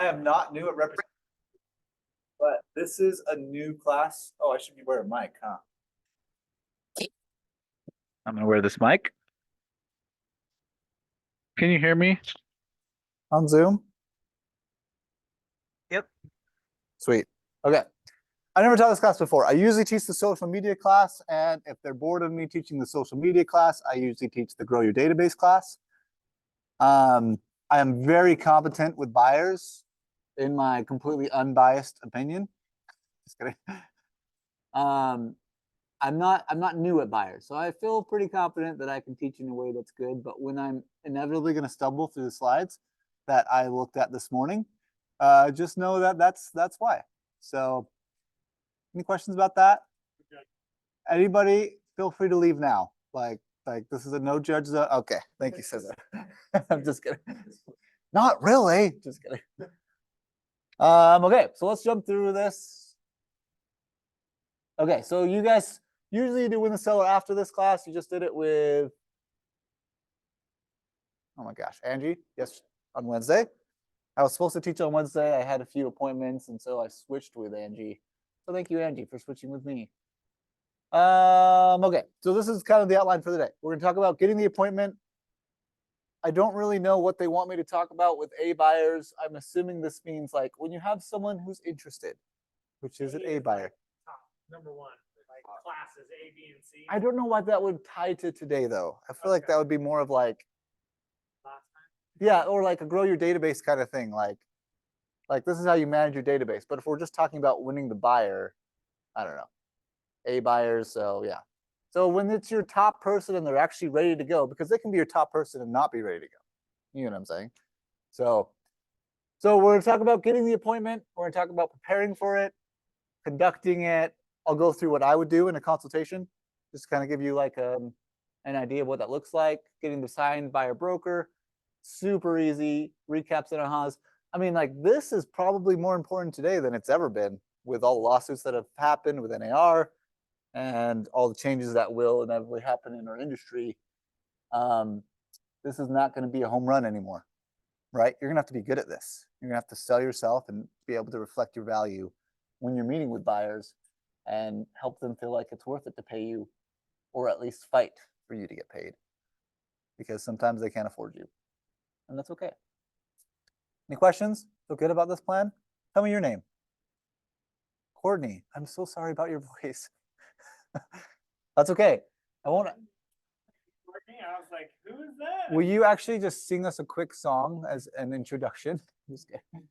I am not new at representation, but this is a new class. Oh, I should be wearing a mic, huh? I'm gonna wear this mic. Can you hear me? On Zoom? Yep. Sweet. Okay. I never taught this class before. I usually teach the social media class, and if they're bored of me teaching the social media class, I usually teach the Grow Your Database class. I am very competent with buyers, in my completely unbiased opinion. Just kidding. I'm not new at buyers, so I feel pretty confident that I can teach in a way that's good. But when I'm inevitably going to stumble through the slides that I looked at this morning, just know that that's why. So, any questions about that? Anybody? Feel free to leave now. Like this is a no judge zone. Okay, thank you, Cesar. I'm just kidding. Not really. Just kidding. Okay, so let's jump through this. Okay, so you guys usually do win the seller after this class. You just did it with, oh my gosh, Angie. Yes, on Wednesday. I was supposed to teach on Wednesday. I had a few appointments, and so I switched with Angie. So thank you, Angie, for switching with me. Okay, so this is kind of the outline for the day. We're going to talk about getting the appointment. I don't really know what they want me to talk about with A buyers. I'm assuming this means like when you have someone who's interested, which is an A buyer. Number one, like classes A, B, and C. I don't know why that would tie to today though. I feel like that would be more of like, yeah, or like a grow your database kind of thing. Like this is how you manage your database. But if we're just talking about winning the buyer, I don't know. A buyers, so yeah. So when it's your top person and they're actually ready to go, because they can be your top person and not be ready to go. You know what I'm saying? So we're going to talk about getting the appointment. We're going to talk about preparing for it, conducting it. I'll go through what I would do in a consultation, just to kind of give you like an idea of what that looks like. Getting the signed by a broker, super easy. Recaps and ahas. I mean, like this is probably more important today than it's ever been with all the lawsuits that have happened with NAR and all the changes that will inevitably happen in our industry. This is not going to be a home run anymore, right? You're going to have to be good at this. You're going to have to sell yourself and be able to reflect your value when you're meeting with buyers and help them feel like it's worth it to pay you, or at least fight for you to get paid, because sometimes they can't afford you, and that's okay. Any questions? Feel good about this plan? Tell me your name. Courtney, I'm so sorry about your voice. That's okay. I won't. I was like, who is that? Will you actually just sing us a quick song as an introduction? Just kidding.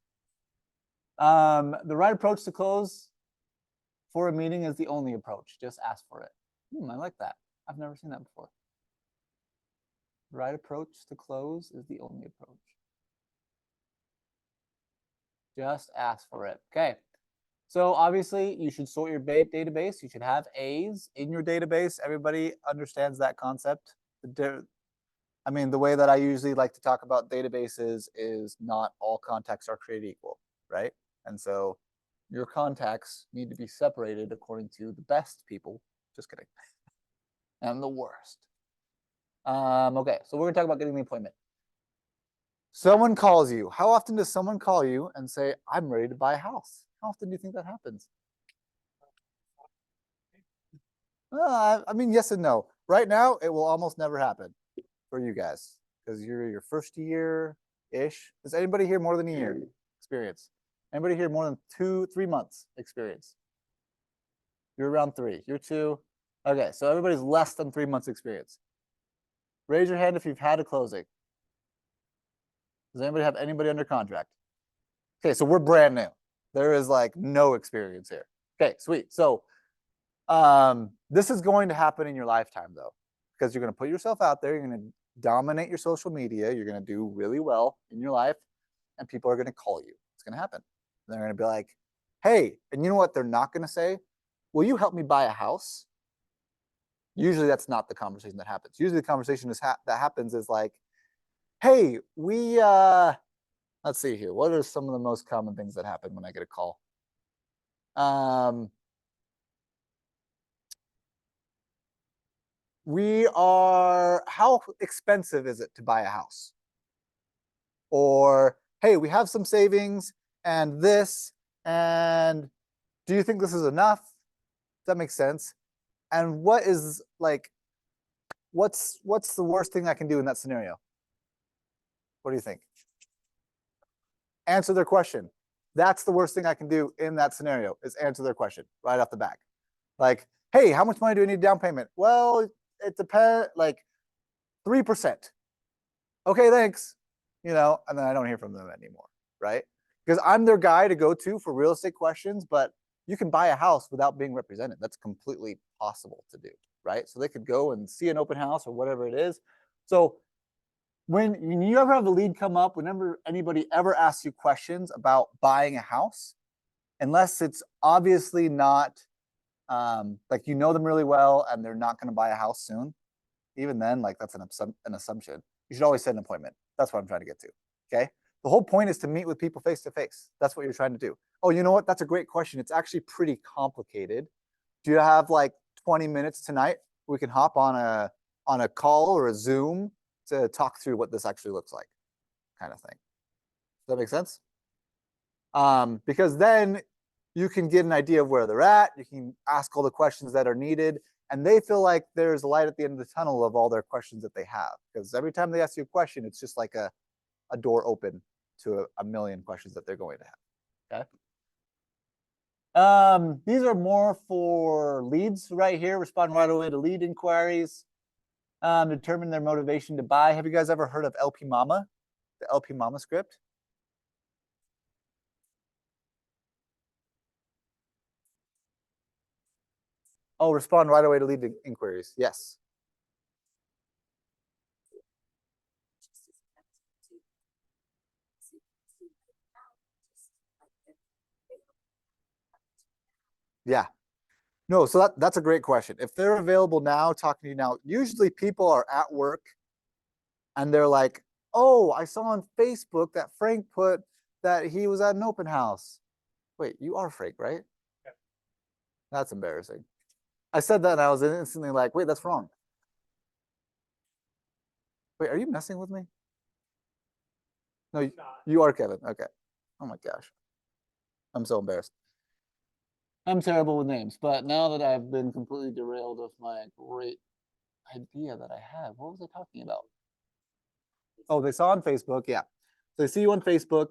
The right approach to close for a meeting is the only approach. Just ask for it. I like that. I've never seen that before. The right approach to close is the only approach. Just ask for it. Okay. So obviously you should sort your database. You should have A's in your database. Everybody understands that concept. I mean, the way that I usually like to talk about databases is not all contacts are created equal, right? And so your contacts need to be separated according to the best people. Just kidding. And the worst. Okay, so we're gonna talk about getting the appointment. Someone calls you. How often does someone call you and say, I'm ready to buy a house? How often do you think that happens? I mean, yes and no. Right now, it will almost never happen for you guys because you're your first year-ish. Does anybody here more than a year experience? Anybody here more than 2-3 months experience? You're around 3. You're 2. Okay, so everybody's less than 3 months experience. Raise your hand if you've had a closing. Does anybody have anybody under contract? Okay, so we're brand new. There is like no experience here. Okay, sweet. So this is going to happen in your lifetime though, because you're going to put yourself out there. You're going to dominate your social media. You're going to do really well in your life, and people are going to call you. It's going to happen. They're going to be like, hey, and you know what they're not going to say? Will you help me buy a house? Usually that's not the conversation that happens. Usually the conversation that happens is like, hey, we, let's see here. What are some of the most common things that happen when I get a call? How expensive is it to buy a house? Or hey, we have some savings and this, and do you think this is enough? Does that make sense? And what is like, what's the worst thing I can do in that scenario? What do you think? Answer their question. That's the worst thing I can do in that scenario is answer their question right off the back. Like, hey, how much money do I need down payment? Well, it depends, like 3%. Okay, thanks. You know, and then I don't hear from them anymore, right? Because I'm their guy to go to for real estate questions, but you can buy a house without being represented. That's completely possible to do, right? So they could go and see an open house or whatever it is. So when you ever have a lead come up, whenever anybody ever asks you questions about buying a house, unless it's obviously not like you know them really well and they're not going to buy a house soon, even then, like that's an assumption. You should always set an appointment. That's what I'm trying to get to. Okay. The whole point is to meet with people face to face. That's what you're trying to do. Oh, you know what? That's a great question. It's actually pretty complicated. Do you have like 20 minutes tonight? We can hop on a call or a Zoom to talk through what this actually looks like, kind of thing. Does that make sense? Because then you can get an idea of where they're at. You can ask all the questions that are needed, and they feel like there's a light at the end of the tunnel of all their questions that they have. Because every time they ask you a question, it's just like a door open to a million questions that they're going to have. Okay. These are more for leads right here. Respond right away to lead inquiries. Determine their motivation to buy. Have you guys ever heard of LP Mama? The LP Mama script? Oh, respond right away to lead inquiries. Yes. Yeah. No, so that's a great question. If they're available now, talking to you now, usually people are at work and they're like, oh, I saw on Facebook that Frank put that he was at an open house. Wait, you are Frank, right? Yeah. That's embarrassing. I said that and I was instantly like, wait, that's wrong. Wait, are you messing with me? No, you are Kevin. Okay. Oh my gosh. I'm so embarrassed. I'm terrible with names, but now that I've been completely derailed of my great idea that I had, what was I talking about? Oh, they saw on Facebook. Yeah. So they see you on Facebook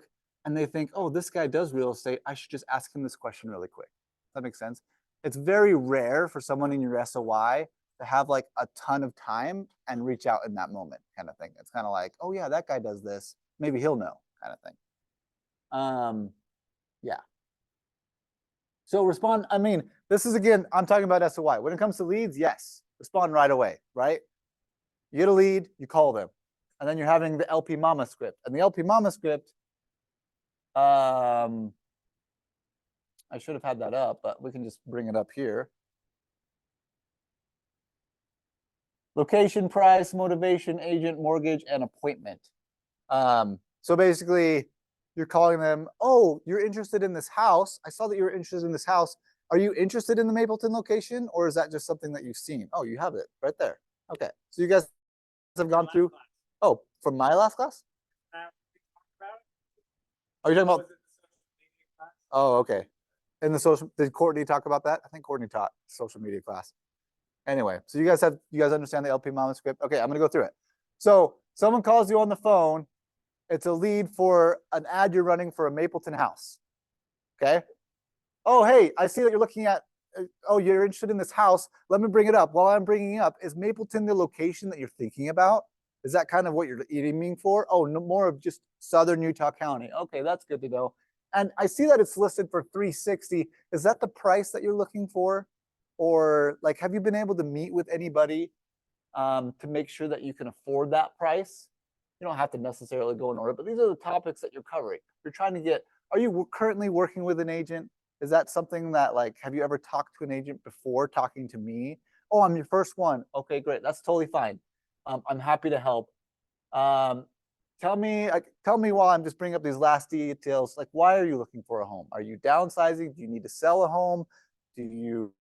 and they think, oh, this guy does real estate. I should just ask him this question really quick. That makes sense. It's very rare for someone in your SOI to have like a ton of time and reach out in that moment, kind of thing. It's kind of like, oh yeah, that guy does this. Maybe he'll know, kind of thing. Yeah. So respond. I mean, this is again, I'm talking about SOI. When it comes to leads, yes, respond right away, right? You get a lead, you call them. And then you're having the LP Mama script. And the LP Mama script, I should have had that up, but we can just bring it up here. Location, price, motivation, agent, mortgage, and appointment. So basically, you're calling them, oh, you're interested in this house. I saw that you were interested in this house. Are you interested in the Mapleton location, or is that just something that you've seen? Oh, you have it right there. Okay. So you guys have gone through. Oh, from my last class? Are you talking about? Oh, okay. In the social, did Courtney talk about that? I think Courtney taught social media class. Anyway, so you guys understand the LP Mama script? Okay, I'm gonna go through it. So someone calls you on the phone. It's a lead for an ad you're running for a Mapleton house. Okay. Oh, hey, I see that you're looking at. Oh, you're interested in this house. Let me bring it up. While I'm bringing it up, is Mapleton the location that you're thinking about? Is that kind of what you're aiming for? Oh, no, more of just Southern Utah County. Okay, that's good to know. And I see that it's listed for 360. Is that the price that you're looking for? Or like, have you been able to meet with anybody to make sure that you can afford that price? You don't have to necessarily go in order, but these are the topics that you're covering. You're trying to get, are you currently working with an agent? Is that something that like, have you ever talked to an agent before talking to me? Oh, I'm your first one. Okay, great. That's totally fine. I'm happy to help. Tell me while I'm just bringing up these last details, like why are you looking for a home? Are you downsizing? Do you need to sell a home? Do you,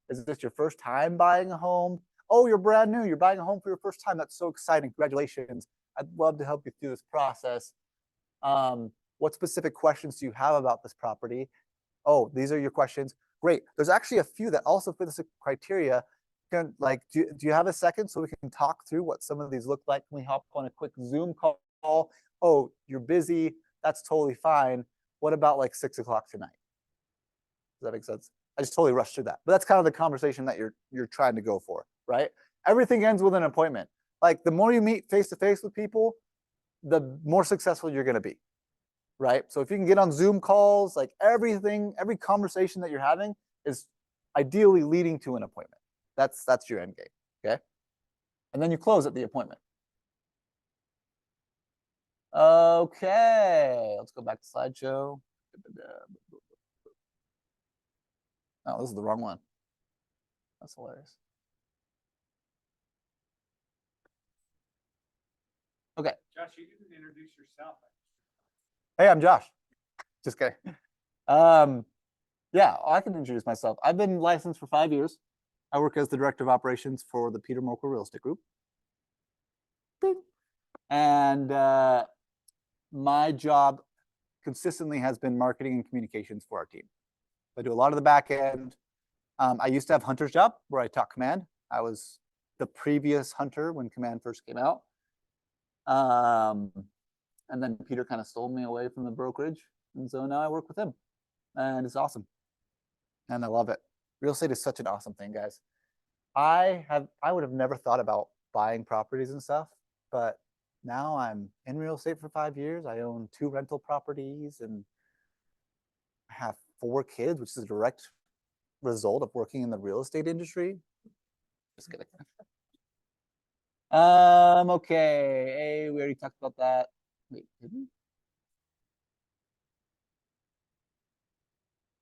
is this your first time buying a home? Oh, you're brand new. You're buying a home for your first time. That's so exciting. Congratulations. I'd love to help you through this process. What specific questions do you have about this property? Oh, these are your questions. Great. There's actually a few that also fit this criteria. Do you have a second so we can talk through what some of these look like? Can we hop on a quick Zoom call? Oh, you're busy. That's totally fine. What about like 6 o'clock tonight? Does that make sense? I just totally rushed through that. But that's kind of the conversation that you're trying to go for, right? Everything ends with an appointment. Like the more you meet face to face with people, the more successful you're going to be, right? So if you can get on Zoom calls, like everything, every conversation that you're having is ideally leading to an appointment. That's your end game, okay? And then you close at the appointment. Okay, let's go back to slideshow. Oh, this is the wrong one. That's hilarious. Okay. Josh, you didn't introduce yourself. Hey, I'm Josh. Just kidding. Yeah, I can introduce myself. I've been licensed for 5 years. I work as the director of operations for the Peter Mokel Real Estate Group. Bing. And my job consistently has been marketing and communications for our team. I do a lot of the back end. I used to have hunter's job where I taught command. I was the previous hunter when command first came out. And then Peter kind of stole me away from the brokerage. And so now I work with him and it's awesome. And I love it. Real estate is such an awesome thing, guys. I would have never thought about buying properties and stuff, but now I'm in real estate for 5 years. I own 2 rental properties and I have 4 kids, which is a direct result of working in the real estate industry. Just kidding. Okay. Hey, we already talked about that. Wait, did we?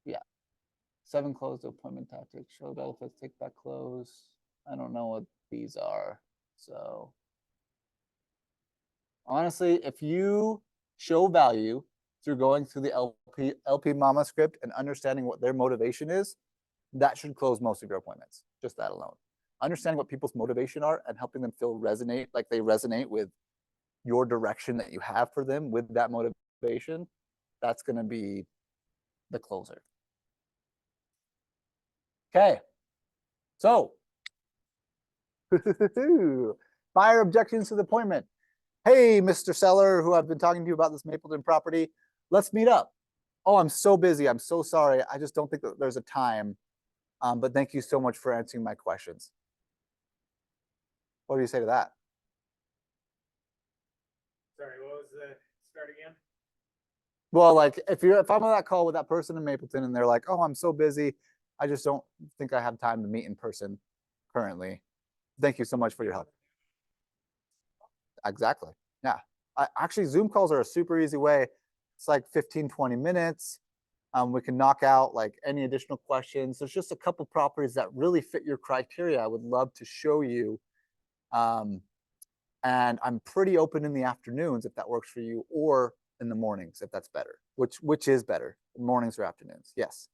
Yeah. 7 closed appointment tactics. Show benefits, take back close. I don't know what these are. So honestly, if you show value through going through the LP Mama script and understanding what their motivation is, that should close most of your appointments. Just that alone. Understanding what people's motivation are and helping them feel like they resonate with your direction that you have for them with that motivation, that's going to be the closer. Okay. So, buyer objections to the appointment. Hey, Mr. Seller, who I've been talking to you about this Mapleton property, let's meet up. Oh, I'm so busy. I'm so sorry. I just don't think that there's a time. But thank you so much for answering my questions. What do you say to that? Sorry, what was the start again? Well, like if I'm on that call with that person in Mapleton and they're like, oh, I'm so busy, I just don't think I have time to meet in person currently. Thank you so much for your help. Exactly. Yeah. Actually, Zoom calls are a super easy way. It's like 15, 20 minutes. We can knock out like any additional questions. There's just a couple properties that really fit your criteria I would love to show you. And I'm pretty open in the afternoons if that works for you, or in the mornings if that's better. Which is better, mornings or afternoons? Yes.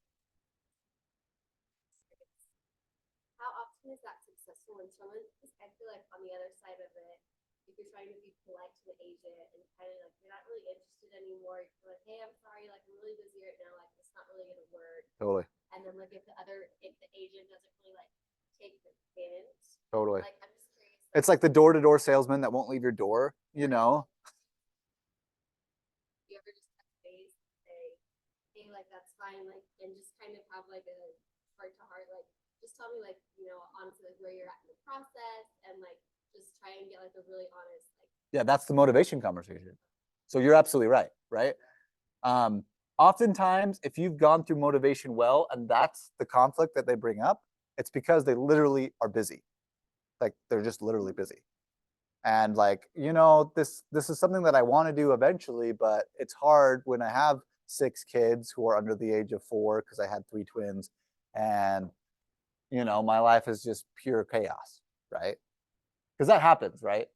How often is that successful when someone, because I feel like on the other side of it, if you're trying to be polite to the agent and kind of like you're not really interested anymore, you're like, hey, I'm sorry, like I'm really busy right now, like it's not really gonna work. Totally. And then like if the agent doesn't really like take the hint, Totally. like I'm just curious. It's like the door-to-door salesman that won't leave your door, you know? You ever just touch base and say, hey, like that's fine, like, and just kind of have like a heart to heart, like just tell me like, you know, honestly like where you're at in the process and like just try and get like a really honest like. Yeah, that's the motivation conversation. So you're absolutely right, right? Oftentimes, if you've gone through motivation well, and that's the conflict that they bring up, it's because they literally are busy. Like they're just literally busy. And like, you know, this is something that I want to do eventually, but it's hard when I have 6 kids who are under the age of 4 because I had 3 twins. And, you know, my life is just pure chaos, right? Because that happens, right?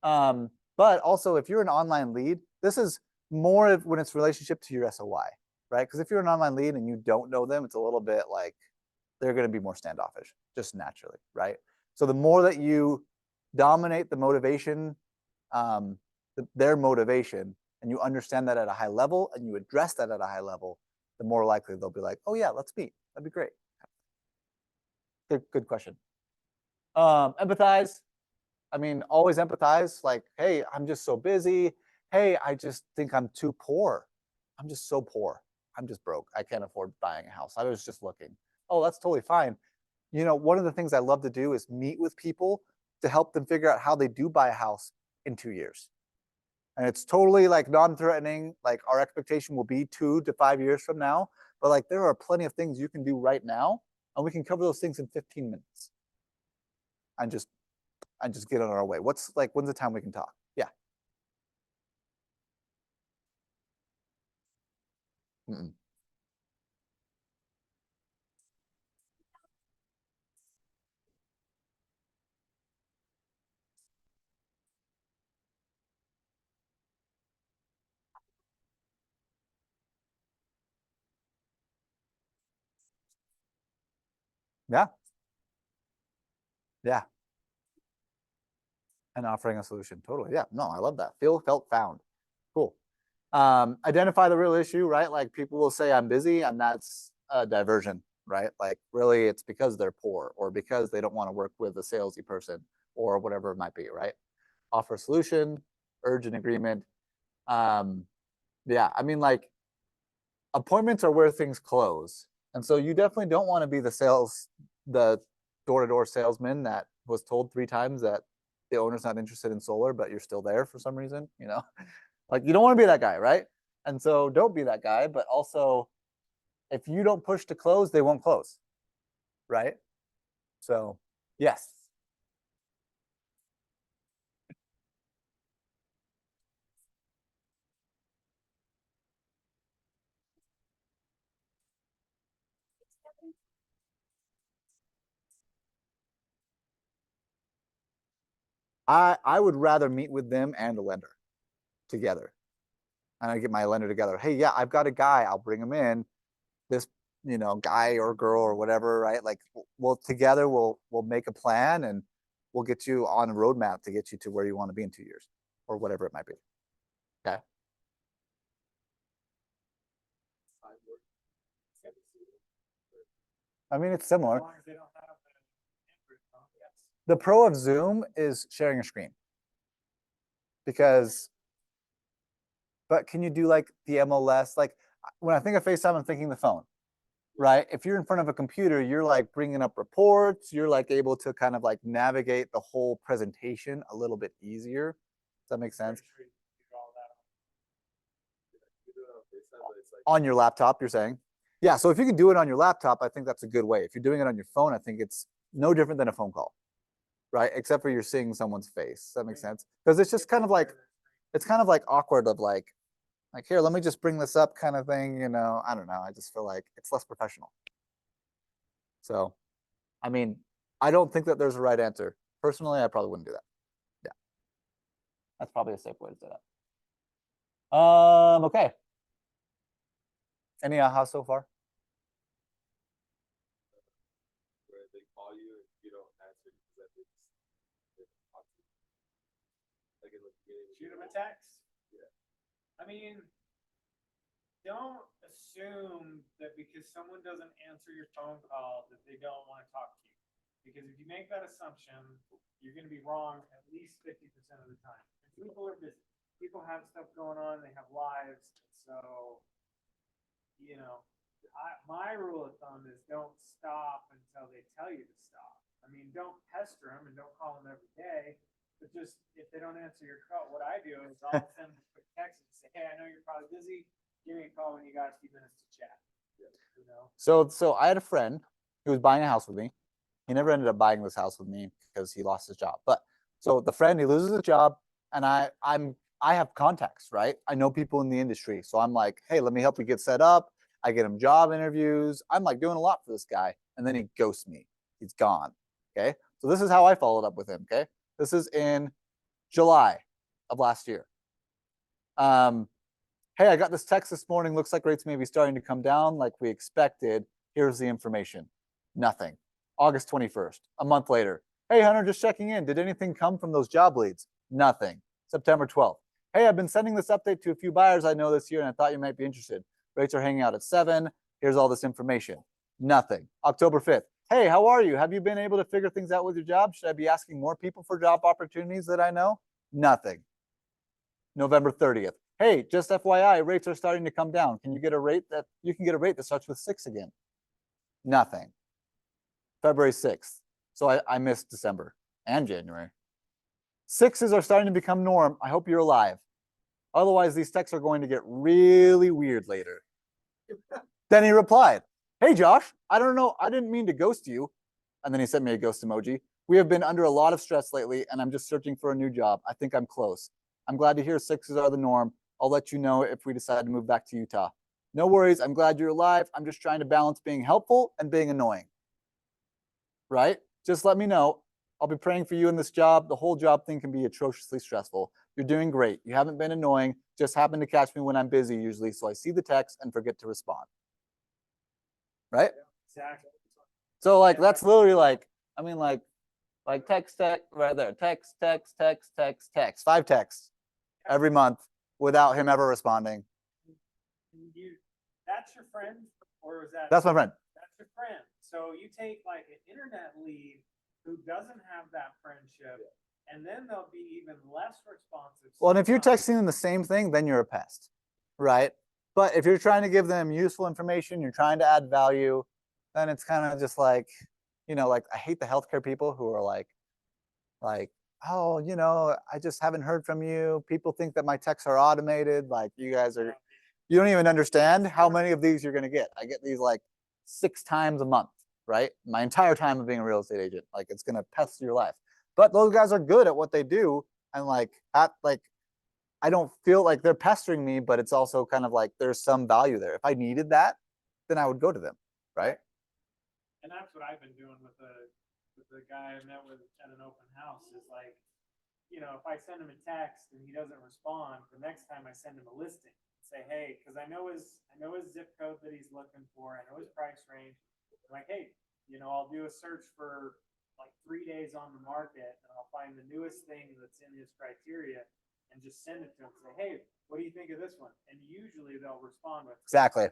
But also, if you're an online lead, this is more of when it's relationship to your SOI, right? Because if you're an online lead and you don't know them, it's a little bit like they're going to be more standoffish, just naturally, right? So the more that you dominate the motivation, their motivation, and you understand that at a high level and you address that at a high level, the more likely they'll be like, oh yeah, let's meet. That'd be great. Good question. Empathize. I mean, always empathize. Like, hey, I'm just so busy. Hey, I just think I'm too poor. I'm just so poor. I'm just broke. I can't afford buying a house. I was just looking. Oh, that's totally fine. One of the things I love to do is meet with people to help them figure out how they do buy a house in 2 years. And it's totally like non-threatening. Like our expectation will be 2 to 5 years from now. But like there are plenty of things you can do right now, and we can cover those things in 15 minutes. And just get on our way. When's the time we can talk? Yeah. Mm-mm. Yeah. Yeah. And offering a solution. Totally. Yeah. No, I love that. Feel, felt, found. Cool. Identify the real issue, right? Like people will say I'm busy, and that's a diversion, right? Like really it's because they're poor or because they don't want to work with a salesy person or whatever it might be, right? Offer a solution, urge an agreement. Yeah, I mean, like appointments are where things close. And so you definitely don't want to be the door-to-door salesman that was told 3 times that the owner's not interested in solar, but you're still there for some reason, Like you don't want to be that guy, right? And so don't be that guy, but also if you don't push to close, they won't close, right? So, yes. I would rather meet with them and a lender together. And I get my lender together. Hey, yeah, I've got a guy. I'll bring him in. This, guy or girl or whatever, right? Like we'll together we'll make a plan and we'll get you on a roadmap to get you to where you want to be in 2 years or whatever it might be. Okay. I mean, it's similar. As long as they don't have an Android phone, yes. The pro of Zoom is sharing a screen because, but can you do like the MLS? Like when I think of FaceTime, I'm thinking the phone, right? If you're in front of a computer, you're like bringing up reports, you're like able to kind of like navigate the whole presentation a little bit easier. Does that make sense? Pretty sure you can do all that. On your laptop, you're saying? Yeah, so if you can do it on your laptop, I think that's a good way. If you're doing it on your phone, I think it's no different than a phone call, right? Except for you're seeing someone's face. Does that make sense? Because it's just kind of like, it's kind of like awkward of like here, let me just bring this up kind of thing, I don't know. I just feel like it's less professional. So, I mean, I don't think that there's a right answer. Personally, I probably wouldn't do that. Yeah. That's probably a safe way to say that. Okay. Any aha so far? Where they call you and you don't answer because that they talk to you. Like in the beginning. Shoot them a text. Yeah. I mean, don't assume that because someone doesn't answer your phone call that they don't want to talk to you. Because if you make that assumption, you're going to be wrong at least 50% of the time. And people are busy. People have stuff going on. They have lives. So, my rule of thumb is don't stop until they tell you to stop. I mean, don't pester them and don't call them every day. But just if they don't answer your call, what I do is I'll send them a quick text and say, hey, I know you're probably busy. Give me a call when you got a few minutes to chat. So I had a friend who was buying a house with me. He never ended up buying this house with me because he lost his job. But so the friend, he loses his job, and I have contacts, right? I know people in the industry. So I'm like, hey, let me help you get set up. I get him job interviews. I'm like doing a lot for this guy. And then he ghosts me. He's gone. Okay. So this is how I followed up with him. Okay. This is in July of last year. Hey, I got this text this morning. Looks like rates may be starting to come down like we expected. Here's the information. Nothing. August 21st, a month later. Hey, Hunter, just checking in. Did anything come from those job leads? Nothing. September 12th. Hey, I've been sending this update to a few buyers I know this year, and I thought you might be interested. Rates are hanging out at 7. Here's all this information. Nothing. October 5th. Hey, how are you? Have you been able to figure things out with your job? Should I be asking more people for job opportunities that I know? Nothing. November 30th. Hey, just FYI, rates are starting to come down. Can you get a rate that starts with 6 again? Nothing. February 6th. So I missed December and January. 6s are starting to become norm. I hope you're alive. Otherwise, these texts are going to get really weird later. Then he replied, hey, Josh, I don't know. I didn't mean to ghost you. And then he sent me a ghost emoji. We have been under a lot of stress lately, and I'm just searching for a new job. I think I'm close. I'm glad to hear 6s are the norm. I'll let you know if we decide to move back to Utah. No worries. I'm glad you're alive. I'm just trying to balance being helpful and being annoying. Right? Just let me know. I'll be praying for you in this job. The whole job thing can be atrociously stressful. You're doing great. You haven't been annoying. Just happen to catch me when I'm busy usually, so I see the text and forget to respond. Right? Exactly. So like that's literally like, I mean like text right there. Text. 5 texts every month without him ever responding. That's your friend, or is that? That's my friend. That's your friend. So you take like an internet lead who doesn't have that friendship, and then they'll be even less responsive. Well, and if you're sometimes. texting them the same thing, then you're a pest, right? But if you're trying to give them useful information, you're trying to add value, then it's kind of just like, like I hate the healthcare people who are like, oh, I just haven't heard from you. People think that my texts are automated. Like you don't even understand how many of these you're going to get. I get these like 6 times a month, right? My entire time of being a real estate agent, like it's going to pest your life. But those guys are good at what they do. And I don't feel like they're pestering me, but it's also kind of like there's some value there. If I needed that, then I would go to them, right? And that's what I've been doing with the guy I met with at an open house is like, if I send him a text and he doesn't respond, the next time I send him a listing, say, hey, because I know his zip code that he's looking for, I know his price range. I'm like, hey, I'll do a search for like 3 days on the market and I'll find the newest thing that's in his criteria and just send it to him. Say, hey, what do you think of this one? And usually they'll respond with Exactly.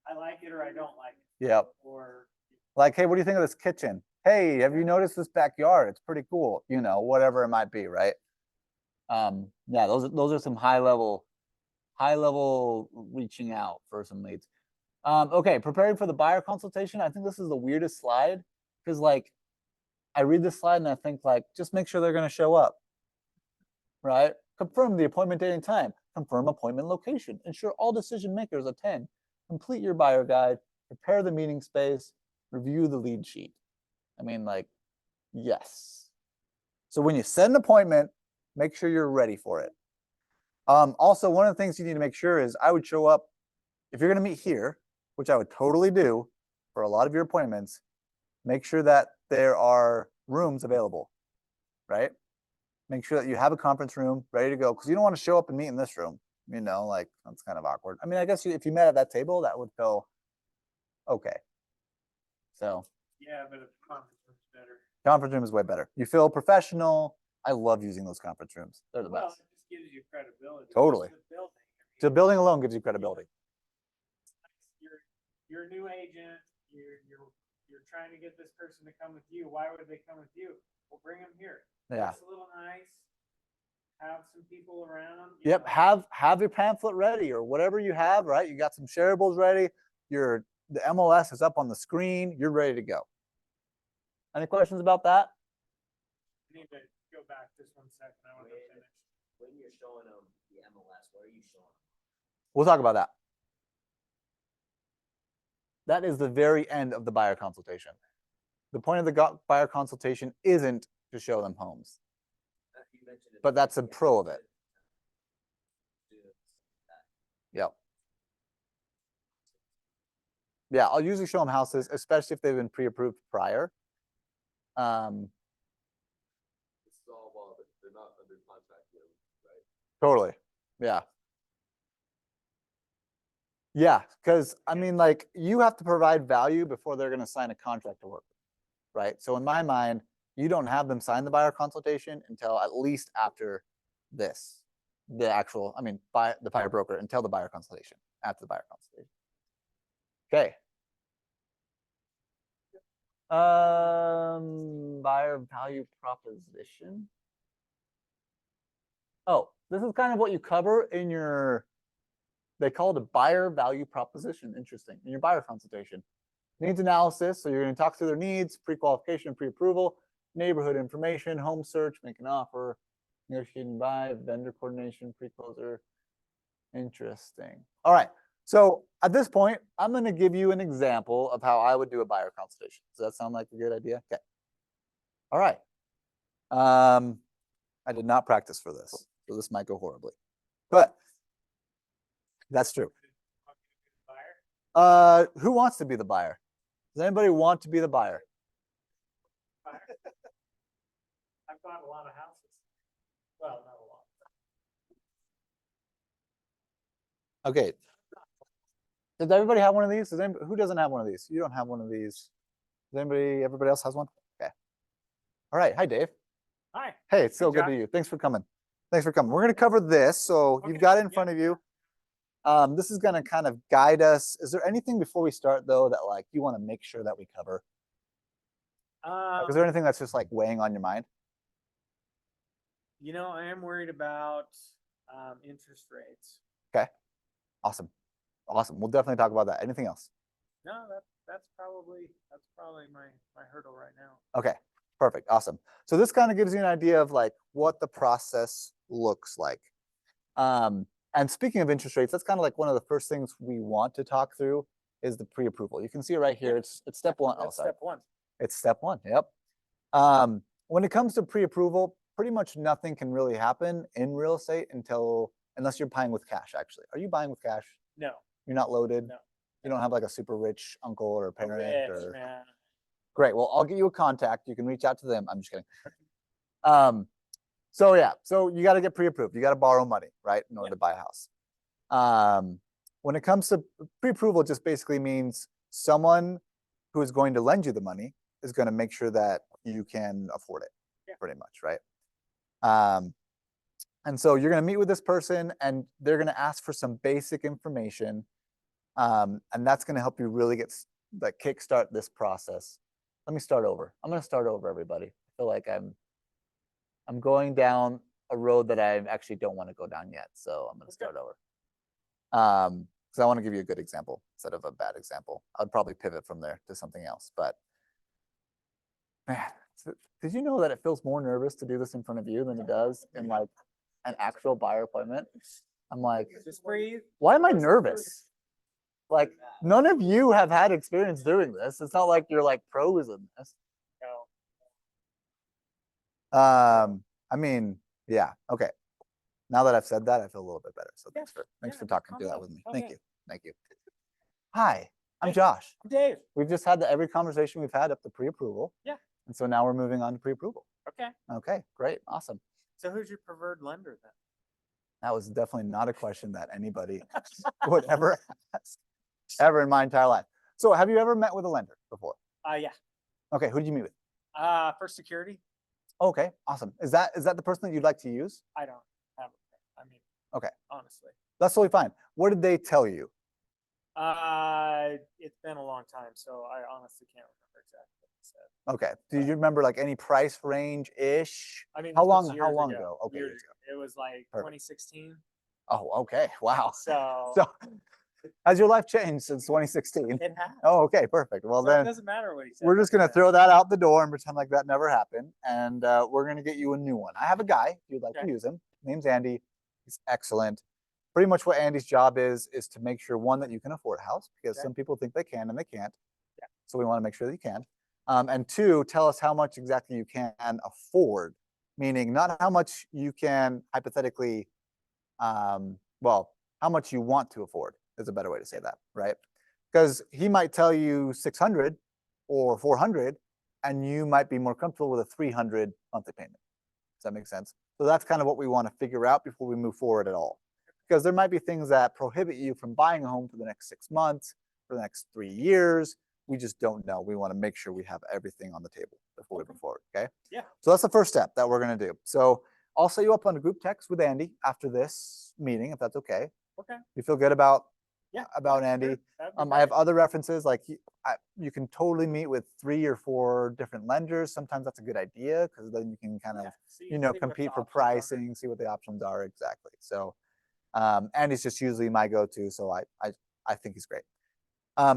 I like it or I don't like it. Yep. Or like, hey, what do you think of this kitchen? Hey, have you noticed this backyard? It's pretty cool. Whatever it might be, right? Yeah, those are some high level reaching out for some leads. Okay, preparing for the buyer consultation. I think this is the weirdest slide because like I read this slide and I think like just make sure they're going to show up, right? Confirm the appointment date and time. Confirm appointment location. Ensure all decision makers attend. Complete your buyer guide. Prepare the meeting space. Review the lead sheet. I mean, like, yes. So when you set an appointment, make sure you're ready for it. Also, one of the things you need to make sure is I would show up if you're going to meet here, which I would totally do for a lot of your appointments. Make sure that there are rooms available, right? Make sure that you have a conference room ready to go because you don't want to show up and meet in this room. Like that's kind of awkward. I mean, I guess if you met at that table, that would feel okay. So yeah, but a conference room's better. Conference room is way better. You feel professional. I love using those conference rooms. They're the Well, best. it just gives you credibility. Totally. The building. The building alone gives you credibility. You're a new agent. You're trying to get this person to come with you. Why would they come with you? Well, bring them here. Yeah. It's a little nice. Have some people around. Yep. Have your pamphlet ready or whatever you have, right? You got some shareables ready. The MLS is up on the screen. You're ready to go. Any questions about that? I need to go back just 1 second. I want to finish. When you're showing them the MLS, what are you showing them? We'll talk about that. That is the very end of the buyer consultation. The point of the buyer consultation isn't to show them homes. But that's a pro of it. Yep. Yeah, I'll usually show them houses, especially if they've been pre-approved prior. This is all while they're not under contract yet, right? Totally. Yeah. Yeah, because I mean, like you have to provide value before they're going to sign a contract to work, right? So in my mind, you don't have them sign the buyer consultation until at least after this, the actual, I mean, the buyer broker until the buyer consultation, after the buyer consultation. Okay. Buyer value proposition. Oh, this is kind of what you cover in your, they call it a buyer value proposition. Interesting. In your buyer consultation. Needs analysis. So you're going to talk through their needs, pre-qualification, pre-approval, neighborhood information, home search, make an offer, negotiating buy, vendor coordination, pre-closer. Interesting. All right. So at this point, I'm going to give you an example of how I would do a buyer consultation. Does that sound like a good idea? Okay. All right. I did not practice for this, so this might go horribly, but that's true. Who wants to be the buyer? Does anybody want to be the buyer? I've bought a lot of houses. Well, not a lot. Okay. Does everybody have one of these? Who doesn't have one of these? You don't have one of these. Does everybody else has one? Okay. All right. Hi, Dave. Hi. Hey, it's so Hey, good to Josh. you. Thanks for coming. Thanks for coming. We're going to cover this. So you've Okay, got it in yeah. front of you. This is going to kind of guide us. Is there anything before we start though that like you want to make sure that we cover? Is there anything that's just like weighing on your mind? You know, I am worried about interest rates. Okay. Awesome. Awesome. We'll definitely talk about that. Anything else? No, that's probably my hurdle right now. Okay. Perfect. Awesome. So this kind of gives you an idea of like what the process looks like. And speaking of interest rates, that's kind of like one of the first things we want to talk through is the pre-approval. You can see it right here. Yeah. It's step one. That's sorry. step one. It's step one. Yep. When it comes to pre-approval, pretty much nothing can really happen in real estate unless you're buying with cash, actually. Are you buying with cash? No. You're not loaded? No. You don't have like a super rich uncle or parent Rich, or man. great. Well, I'll get you a contact. You can reach out to them. I'm just kidding. So yeah, so you got to get pre-approved. You got to borrow money, right, in order to buy a house. When it comes to pre-approval, it just basically means someone who is going to lend you the money is going to make sure that you can afford it, pretty much, right? And so you're going to meet with this person, and they're going to ask for some basic information, and that's going to help you really kickstart this process. Let me start over. I'm going to start over, everybody. I feel like I'm going down a road that I actually don't want to go down yet. So I'm going to start over. Because I want to give you a good example instead of a bad example. I'd probably pivot from there to something else. But man, did you know that it feels more nervous to do this in front of you than it does in like an actual buyer appointment? I'm like, Just breathe. why am I nervous? Like none of you have had experience doing this. It's not like you're like pros in this. No. I mean, yeah, okay. Now that I've said that, I feel a little bit better. So thanks Yeah, for talking calm through that down, with me. calm Thank down. you. Thank you. Hi, I'm Hey. Josh. Dave. We've just had every conversation we've had up to pre-approval. Yeah. And so now we're moving on to pre-approval. Okay. Okay, great, awesome. So who's your preferred lender then? That was definitely not a question that anybody would ever ask ever in my entire life. So have you ever met with a lender before? Yeah. Okay, who did you meet with? First Security. Okay, awesome. Is that the person that you'd like to use? I don't have it. I mean, Okay. honestly. That's totally fine. What did they tell you? It's been a long time, so I honestly can't remember exactly what they said. Okay. Do you remember like any price range ish? I mean, How this was long years ago? Okay. Years years ago. ago. It was like Perfect. 2016. Oh, okay. Wow. So, So has your life changed since 2016? it has. Oh, okay, perfect. Well, So it then doesn't matter what he said. we're just what gonna he throw that out the door and pretend like that never happened. And we're gonna get you a new one. I have a guy, if you'd like to Okay. use him. Name's Andy. He's excellent. Pretty much what Andy's job is to make sure, one, that you can afford a house, because Okay. some people think they can and they can't. Yeah. So we want to make sure that you can. And two, tell us how much exactly you can afford, meaning not how much you can hypothetically, how much you want to afford is a better way to say that, right? Because he might tell you 600 or 400, and you might be more comfortable with a 300 monthly payment. Does that make sense? So that's kind of what we want to figure out before we move forward at all. Because there might be things that prohibit you from buying a home for the next 6 months, for the next 3 years. We just don't know. We want to make sure we have everything on the table before we move forward, okay? Yeah. So that's the first step that we're going to do. So I'll set you up on a group text with Andy after this meeting, if that's okay. Okay. You feel good about Yeah. about yeah, Andy? sure, that'd be I have great. other references, like you can totally meet with 3 or 4 different lenders. Sometimes that's a good idea because then you can kind of, Yeah, see- you know, see what compete the for options are. pricing, see what the options are exactly. So, Andy's just usually my go-to, so I think he's great.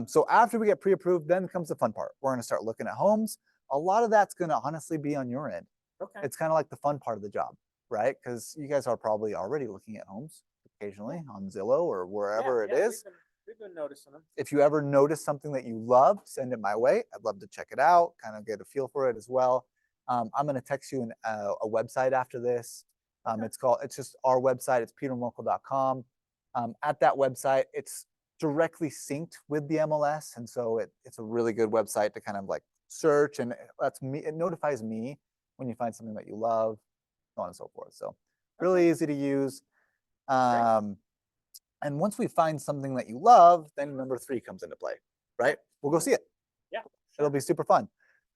So after we get pre-approved, then comes the fun part. We're going to start looking at homes. A lot of that's going to honestly be on your end. Okay. It's kind of like the fun part of the job, right? Because you guys are probably already looking at homes occasionally on Zillow or wherever it is. We've been noticing them. If you ever notice something that you love, send it my way. I'd love to check it out, kind of get a feel for it as well. I'm going to text you a website after this. Okay. It's just our website. It's petermokel.com. At that website, it's directly synced with the MLS. And so it's a really good website to kind of like search, and it notifies me when you find something that you love, so on and so forth. So really easy to use. And once we find something that you love, then number 3 comes into play, right? We'll go see it. Yeah. It'll be super fun.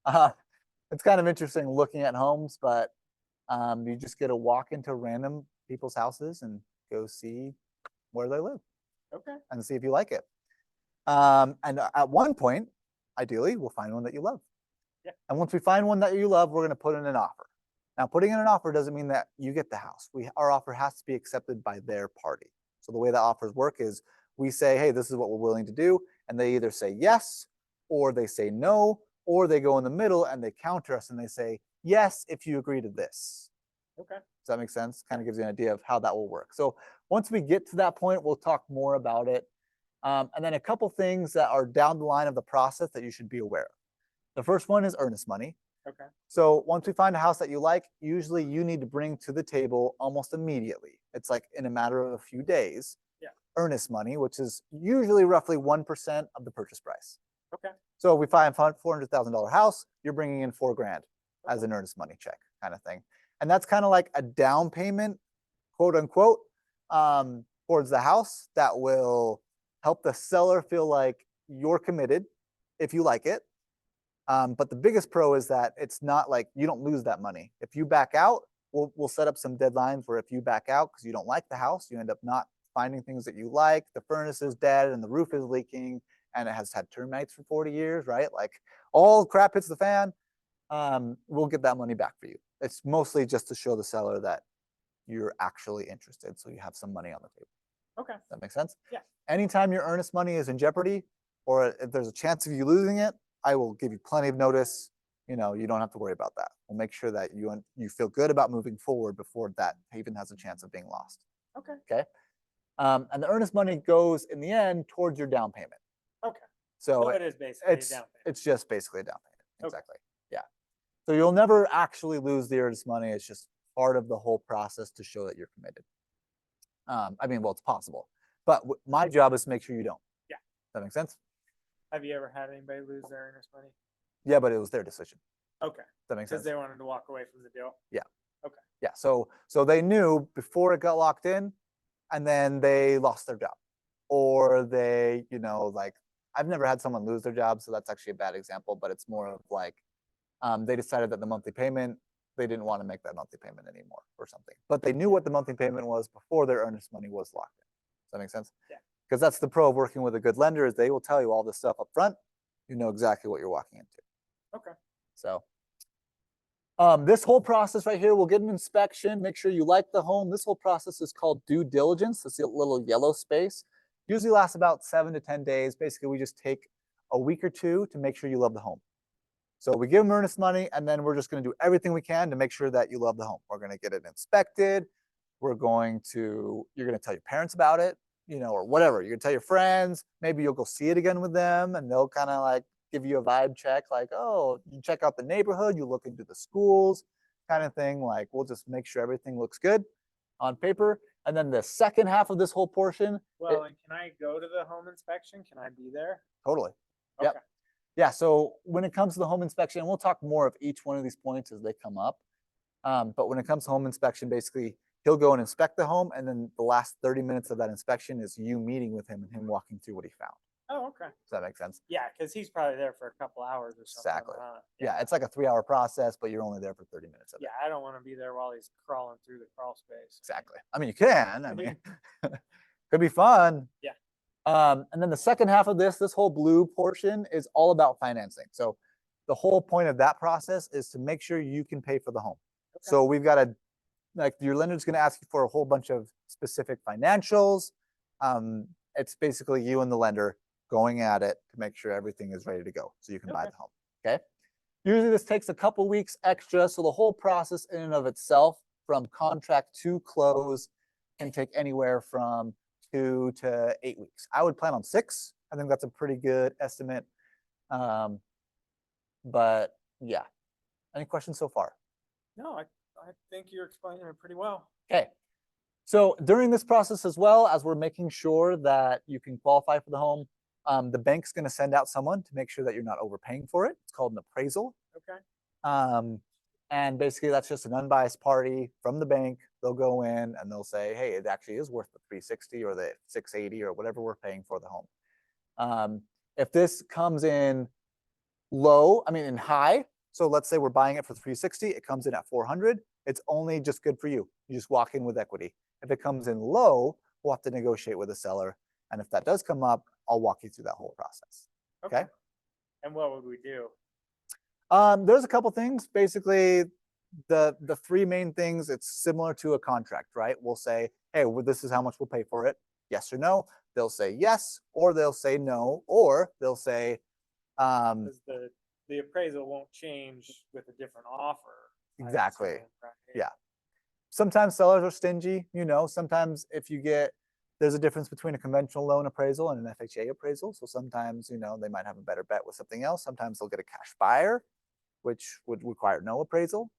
It's kind of interesting looking at homes, but you just get to walk into random people's houses and go see where they live Okay. and see if you like it. And at one point, ideally, we'll find one that you love. Yeah. And once we find one that you love, we're going to put in an offer. Now, putting in an offer doesn't mean that you get the house. Our offer has to be accepted by their party. So the way that offers work is we say, hey, this is what we're willing to do. And they either say yes, or they say no, or they go in the middle and they counter us and they say, yes, if you agree to this. Okay. Does that make sense? Kind of gives you an idea of how that will work. So once we get to that point, we'll talk more about it. And then a couple things that are down the line of the process that you should be aware of. The first one is earnest money. Okay. So once we find a house that you like, usually you need to bring to the table almost immediately. It's like in a matter of a few days. Yeah. Earnest money, which is usually roughly 1% of the purchase price. Okay. So if we find a $400,000 house, you're bringing in $4,000 as Okay. an earnest money check kind of thing. And that's kind of like a down payment, quote unquote, towards the house that will help the seller feel like you're committed if you like it. But the biggest pro is that it's not like you don't lose that money. If you back out, we'll set up some deadlines where if you back out because you don't like the house, you end up not finding things that you like, the furnace is dead and the roof is leaking and it has had termites for 40 years, right? Like all crap hits the fan, we'll get that money back for you. It's mostly just to show the seller that you're actually interested, so you have some money on the table. Okay. Does that make sense? Yeah. Anytime your earnest money is in jeopardy or if there's a chance of you losing it, I will give you plenty of notice. You know, you don't have to worry about that. We'll make sure that you feel good about moving forward before that even has a chance of being lost. Okay. Okay. And the earnest money goes in the end towards your down payment. Okay. So it is basically a it's down payment. it's just basically a down payment. Okay. Exactly. Yeah. So you'll never actually lose the earnest money. It's just part of the whole process to show that you're committed. I mean, well, it's possible, but my job is to make sure you don't. Yeah. That makes sense? Have you ever had anybody lose their earnest money? Yeah, but it was their decision. Okay. That makes Because sense? they wanted to walk away from the deal. Yeah. So they knew before it got locked in, and then they lost their job, or they, you know, like I've never had someone lose their job, so that's actually a bad example. But it's more of like they decided that the monthly payment, they didn't want to make that monthly payment anymore or something. But they knew what the monthly payment was before their earnest money was locked in. Does that make sense? Yeah. Because that's the pro of working with a good lender is they will tell you all this stuff up front. You know exactly what you're walking into. Okay. So this whole process right here, we'll get an inspection, make sure you like the home. This whole process is called due diligence. It's a little yellow space. Usually lasts about 7 to 10 days. Basically, we just take a week or two to make sure you love the home. So we give them earnest money, and then we're just going to do everything we can to make sure that you love the home. We're going to get it inspected. You're going to tell your parents about it, you know, or whatever. You're going to tell your friends. Maybe you'll go see it again with them, and they'll kind of like give you a vibe check, like, oh, you check out the neighborhood, you look into the schools, kind of thing. Like, we'll just make sure everything looks good on paper. And then the second half of this whole portion, Well, and can I go to the home inspection? Can I be there? totally. Okay. Yep. Yeah. So when it comes to the home inspection, and we'll talk more of each one of these points as they come up. But when it comes to home inspection, basically, he'll go and inspect the home. And then the last 30 minutes of that inspection is you meeting with him and him walking through what he found. Oh, okay. Does that make sense? Yeah, because he's probably there for a couple hours or something. Exactly. huh? Yeah, it's like a 3-hour process, but you're only there for 30 minutes of it. Yeah, I don't want to be there while he's crawling through the crawl space. Exactly. I mean, you can. I mean, could be fun. Yeah. And then the second half of this whole blue portion is all about financing. So the whole point of that process is to make sure you can pay for the home. Okay. So we've got a, like your lender's going to ask you for a whole bunch of specific financials. It's basically you and the lender going at it to make sure everything is ready to go so you can buy Okay. the home. Okay. Usually this takes a couple weeks extra. So the whole process in and of itself from contract to close can take anywhere from 2 to 8 weeks. I would plan on 6. I think that's a pretty good estimate. But yeah, any questions so far? No, I think you're explaining it pretty well. Okay. So during this process, as well as we're making sure that you can qualify for the home, the bank's going to send out someone to make sure that you're not overpaying for it. It's called an appraisal. Okay. And basically, that's just an unbiased party from the bank. They'll go in and they'll say, hey, it actually is worth the 360 or the 680 or whatever we're paying for the home. If this comes in low, I mean, in high, so let's say we're buying it for 360, it comes in at 400, it's only just good for you. You just walk in with equity. If it comes in low, we'll have to negotiate with the seller. And if that does come up, I'll walk you through that whole process. Okay. And what would we do? There's a couple things. Basically, the 3 main things, it's similar to a contract, right? We'll say, hey, well, this is how much we'll pay for it. Yes or no. They'll say yes, or they'll say no, or they'll say, Because the appraisal won't change with a different offer. I exactly. assume, right? Yeah. Sometimes sellers are stingy, sometimes if you there's a difference between a conventional loan appraisal and an FHA appraisal. So sometimes, they might have a better bet with something else. Sometimes they'll get a cash buyer, which would require no appraisal.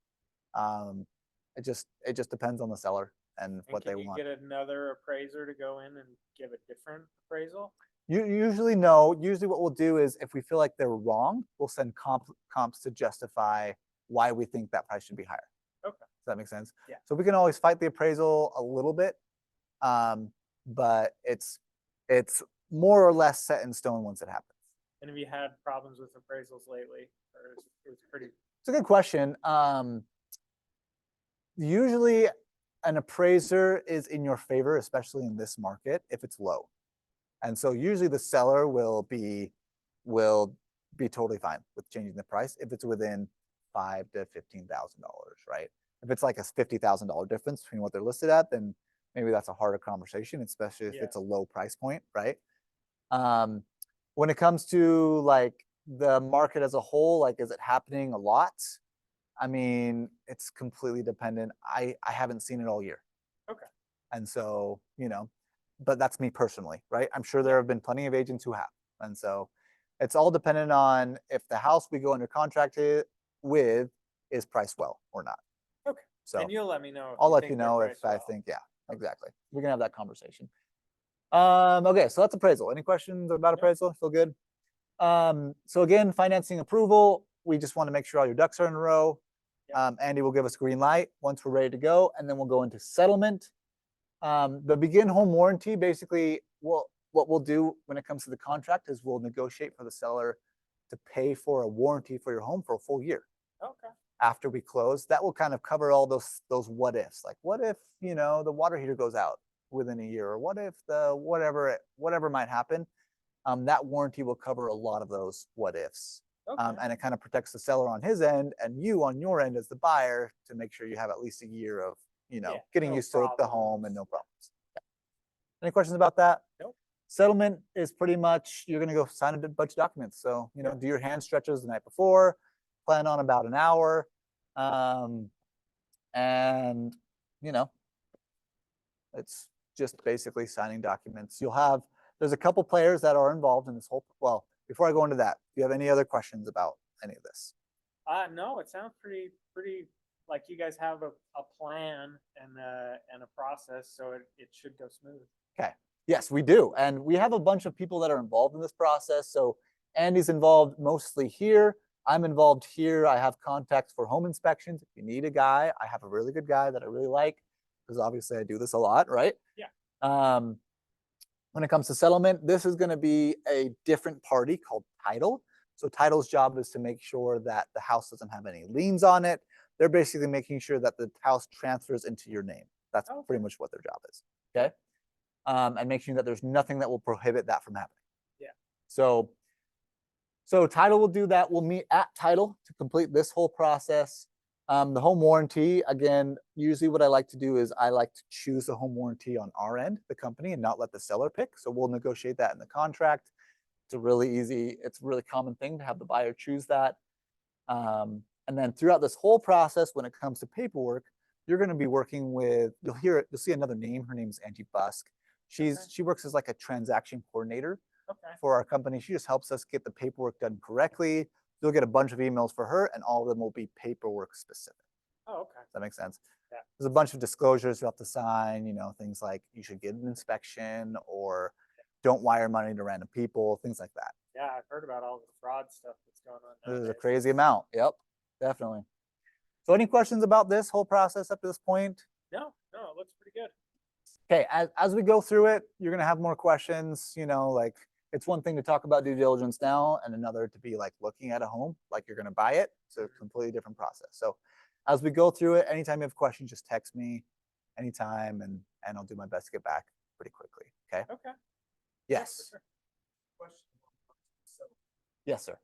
It just depends on the seller and what they Can you want. get another appraiser to go in and give a different appraisal? You usually no. Usually what we'll do is if we feel like they're wrong, we'll send comps to justify why we think that price should be higher. Okay. Does that make sense? Yeah. So we can always fight the appraisal a little bit, but it's more or less set in stone once it happens. And have you had problems with appraisals lately? Or it's pretty It's a good question. Usually an appraiser is in your favor, especially in this market, if it's low. And so usually the seller will be totally fine with changing the price if it's within $5,000 to $15,000, right? If it's like a $50,000 difference between what they're listed at, then maybe that's a harder conversation, especially if it's a low price point, right? When it comes to like the market as a whole, like is it happening a lot? I mean, it's completely dependent. I haven't seen it all year. Okay. And so, but that's me personally, right? I'm sure there have been plenty of agents who have. And so it's all dependent on if the house we go under contract with is priced well or not. Okay. So and you'll let me know. If I'll you let think you they're know if priced I well. think, yeah, exactly. We can have that conversation. Okay, so that's appraisal. Any questions about appraisal? Feel good? So again, financing approval, we just want to make sure all your ducks are in a row. Andy will give us green light once we're ready to go, and then we'll go into settlement. The begin home warranty, basically, what we'll do when it comes to the contract is we'll negotiate for the seller to pay for a warranty for your home for a full year. Okay. After we close, that will kind of cover all those what ifs. Like, what if the water heater goes out within a year, or what if the whatever might happen? That warranty will cover a lot of those what ifs. Okay. And it kind of protects the seller on his end and you on your end as the buyer to make sure you have at least a year of getting no used to the home problems. and no problems. Yeah. Any questions about that? Nope. Settlement is pretty much you're going to go sign a bunch of documents. So do your hand stretches the night before, plan on about an hour, and it's just basically signing documents. There's a couple players that are involved in this whole. Well, before I go into that, do you have any other questions about any of this? No, it sounds pretty like you guys have a plan and a process, so it should go smooth. Okay. Yes, we do. And we have a bunch of people that are involved in this process. So Andy's involved mostly here. I'm involved here. I have contacts for home inspections. If you need a guy, I have a really good guy that I really like because obviously I do this a lot, right? Yeah. When it comes to settlement, this is going to be a different party called title. So title's job is to make sure that the house doesn't have any liens on it. They're basically making sure that the house transfers into your name. That's Okay. pretty much what their job is. Okay. And making sure that there's nothing that will prohibit that from happening. Yeah. So title will do that. We'll meet at title to complete this whole process. The home warranty, again, usually what I like to do is I like to choose the home warranty on our end, the company, and not let the seller pick. So we'll negotiate that in the contract. It's a really common thing to have the buyer choose that. And then throughout this whole process, when it comes to paperwork, you're going to be working with, you'll see another name. Her name is Angie Busk. She works as like a transaction coordinator Okay. for our company. She just helps us get the paperwork done correctly. You'll get a bunch of emails for her, and all of them will be paperwork specific. Oh, okay. Does that make sense? Yeah. There's a bunch of disclosures you have to sign, things like you should get an inspection or don't wire money to random people, things like that. Yeah, I've heard about all the fraud stuff that's going on. There's a nowadays. crazy amount. Yep, definitely. So any questions about this whole process up to this point? No, it looks pretty good. Okay, as we go through it, you're gonna have more questions, like it's one thing to talk about due diligence now and another to be like looking at a home, like you're gonna buy it. It's a completely different process. So as we go through it, anytime you have questions, just text me anytime and I'll do my best to get back pretty quickly. Okay. Okay. Yes. For sure. Question. So Yes, sir.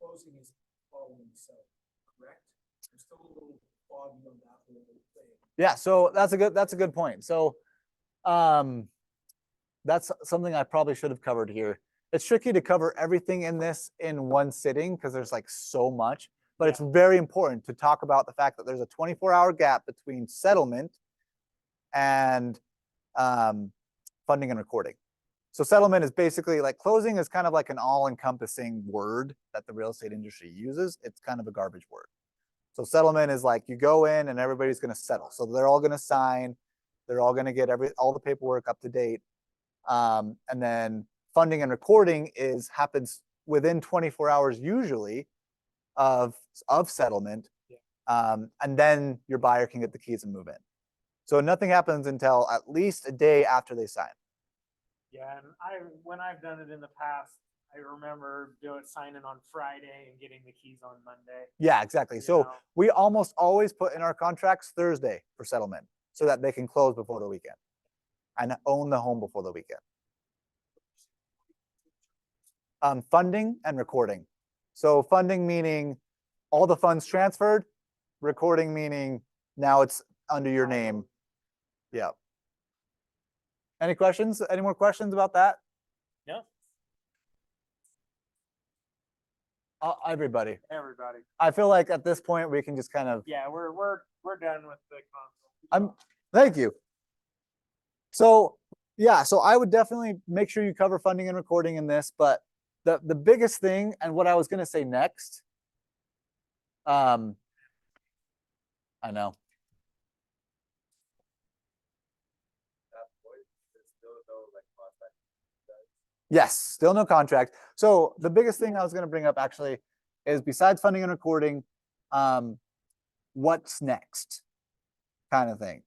closing is following the sale, correct? I'm still a little foggy on that whole thing. Yeah, so that's a good point. So that's something I probably should have covered here. It's tricky to cover everything in this in one sitting because there's like so much, but it's very important to talk about the fact that there's a 24-hour gap between settlement and funding and recording. So settlement is basically like closing is kind of like an all-encompassing word that the real estate industry uses. It's kind of a garbage word. So settlement is like you go in and everybody's going to settle. So they're all going to sign. They're all going to get all the paperwork up to date. And then funding and recording happens within 24 hours usually of settlement. Yeah. And then your buyer can get the keys and move in. So nothing happens until at least a day after they sign. Yeah, and when I've done it in the past, I remember signing on Friday and getting the keys on Monday. Yeah, exactly. You So know? we almost always put in our contracts Thursday for settlement so that they can close before the weekend and own the home before the weekend. Funding and recording. So funding meaning all the funds transferred, recording meaning now it's under your name. Yeah. Any questions? Any more questions about that? No, Everybody. everybody. I feel like at this point we can just kind of. Yeah, we're done with the console. Thank you. So yeah, so I would definitely make sure you cover funding and recording in this, but the biggest thing and what I was going to say next, I know. That point, there's still no like contract. Yes, still no contract. So the biggest thing I was going to bring up actually is besides funding and recording, what's next kind of thing,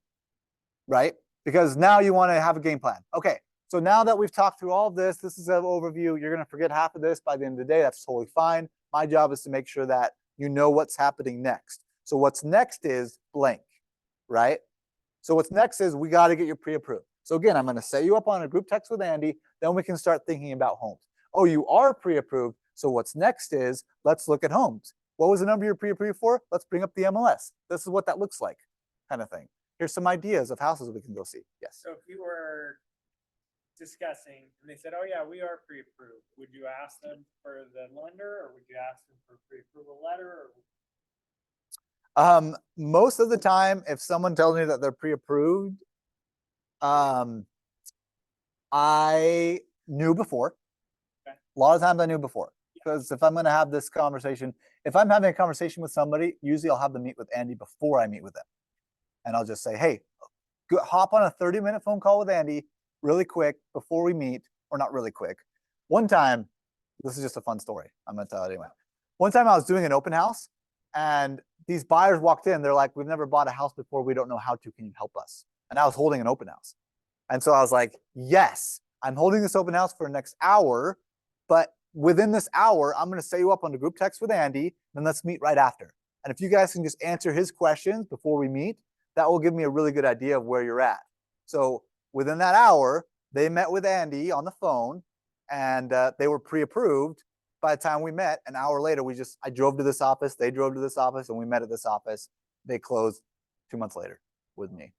right? Because now you want to have a game plan. Okay, so now that we've talked through all of this, this is an overview. You're going to forget half of this by the end of the day. That's totally fine. My job is to make sure that you know what's happening next. So what's next is blank, right? So what's next is we got to get you pre-approved. So again, I'm going to set you up on a group text with Andy. Then we can start thinking about homes. Oh, you are pre-approved. So what's next is let's look at homes. What was the number you're pre-approved for? Let's bring up the MLS. This is what that looks like, kind of thing. Here's some ideas of houses we can go see. Yes. So if you were discussing and they said, oh yeah, we are pre-approved, would you ask them for the lender or would you ask them for a pre-approval letter? Or... Most of the time, if someone tells me that they're pre-approved, I knew before. Okay. A lot of times I knew before. Because if I'm going to have this conversation, if I'm having a conversation with somebody, usually I'll have them meet with Andy before I meet with them. And I'll just say, hey, hop on a 30-minute phone call with Andy really quick before we meet, or not really quick. One time, this is just a fun story. I'm going to tell it anyway. One time I was doing an open house and these buyers walked in. They're like, we've never bought a house before. We don't know how to. Can you help us? And I was holding an open house. And so I was like, yes, I'm holding this open house for the next hour, but within this hour, I'm going to set you up on the group text with Andy, then let's meet right after. And if you guys can just answer his questions before we meet, that will give me a really good idea of where you're at. So within that hour, they met with Andy on the phone, and they were pre-approved. By the time we met, an hour later, I drove to this office, they drove to this office, and we met at this office. They closed 2 months later with me.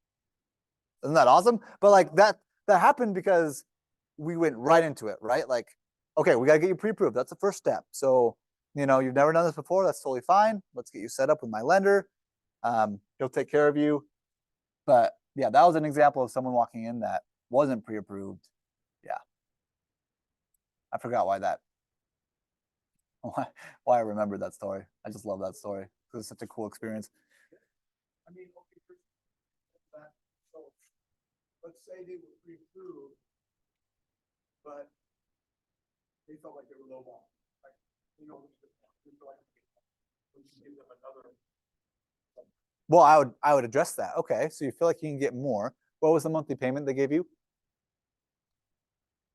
Isn't that awesome? But like that happened because we went right into it, right? Like, okay, we got to get you pre-approved. That's the first step. So, you've never done this before. That's totally fine. Let's get you set up with my lender. He'll take care of you. But yeah, that was an example of someone walking in that wasn't pre-approved. Yeah. I forgot why I remembered that story. I just love that story. It was such a cool experience. I mean, okay, so let's say they were pre-approved, but they felt like they were low ball. Like, we feel like we should give them another. Well, I would address that. Okay, so you feel like you can get more. What was the monthly payment they gave you?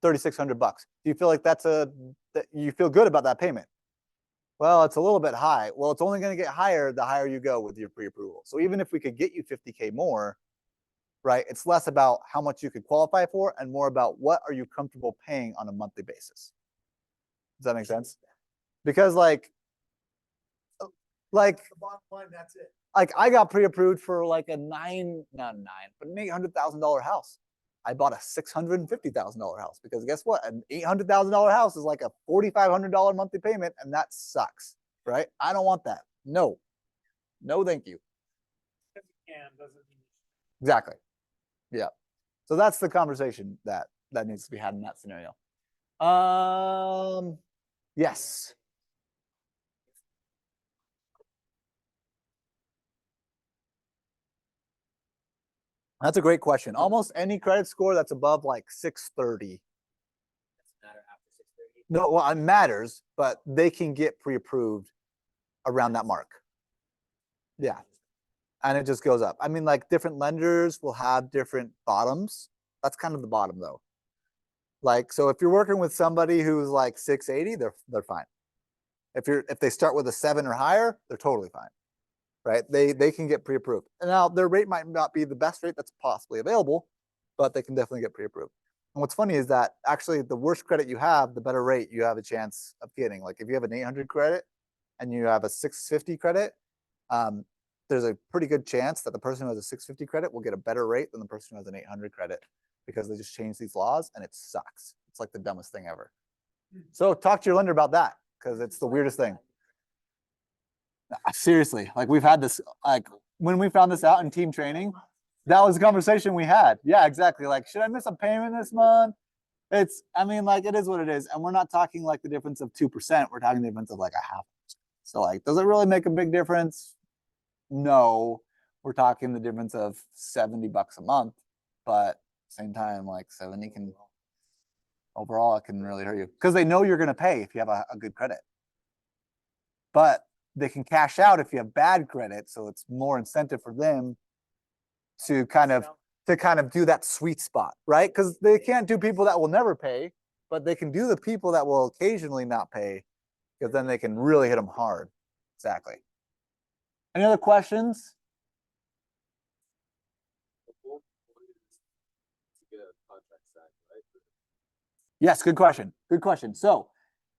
$3,600. Do you feel like that you feel good about that payment? Well, it's a little bit high. Well, it's only going to get higher the higher you go with your pre-approval. So even if we could get you 50K more, right, it's less about how much you could qualify for and more about what are you comfortable paying on a monthly basis. Does that make sense? Because like The bottom line, that's it. like I got pre-approved for like an $800,000 house. I bought a $650,000 house because guess what? An $800,000 house is like a $4,500 monthly payment, and that sucks, right? I don't want that. No, thank you. Because you can doesn't mean. Exactly. Yeah. So that's the conversation that needs to be had in that scenario. Yes. That's a great question. Almost any credit score that's above like 630. Doesn't matter after 6:30. No, well, it matters, but they can get pre-approved around that mark. Yeah. And it just goes up. I mean, like different lenders will have different bottoms. That's kind of the bottom though. Like, so if you're working with somebody who's like 680, they're fine. If they start with a 7 or higher, they're totally fine. Right? They can get pre-approved. And now their rate might not be the best rate that's possibly available, but they can definitely get pre-approved. And what's funny is that actually the worse credit you have, the better rate you have a chance of getting. Like if you have an 800 credit and you have a 650 credit, there's a pretty good chance that the person who has a 650 credit will get a better rate than the person who has an 800 credit because they just changed these laws and it sucks. It's like the dumbest thing ever. So talk to your lender about that because it's the weirdest thing. Seriously, like we've had this, like when we found this out in team training, that was a conversation we had. Yeah, exactly. Like, should I miss a payment this month? I mean, like it is what it is. And we're not talking like the difference of 2%. We're talking the difference of like a half. So like, does it really make a big difference? No, we're talking the difference of $70 a month, but same time, like 70 can, overall, it can really hurt you because they know you're going to pay if you have a good credit. But they can cash out if you have bad credit. So it's more incentive for them to kind of do that sweet spot, right? Because they can't do people that will never pay, but they can do the people that will occasionally not pay because then they can really hit them hard. Exactly. Any other questions? The whole point is to get a contract signed, right? Yes, good question. Good question. So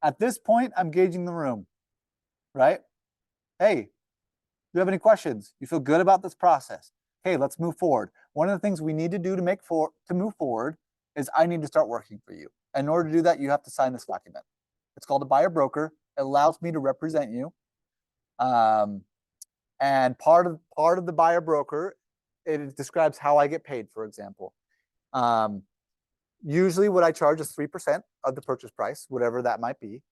at this point, I'm gauging the room, right? Hey, do you have any questions? You feel good about this process? Hey, let's move forward. One of the things we need to do to move forward is I need to start working for you. In order to do that, you have to sign this document. It's called a buyer broker. It allows me to represent you. And part of the buyer broker, it describes how I get paid, for example. Usually what I charge is 3% of the purchase price, whatever that might be.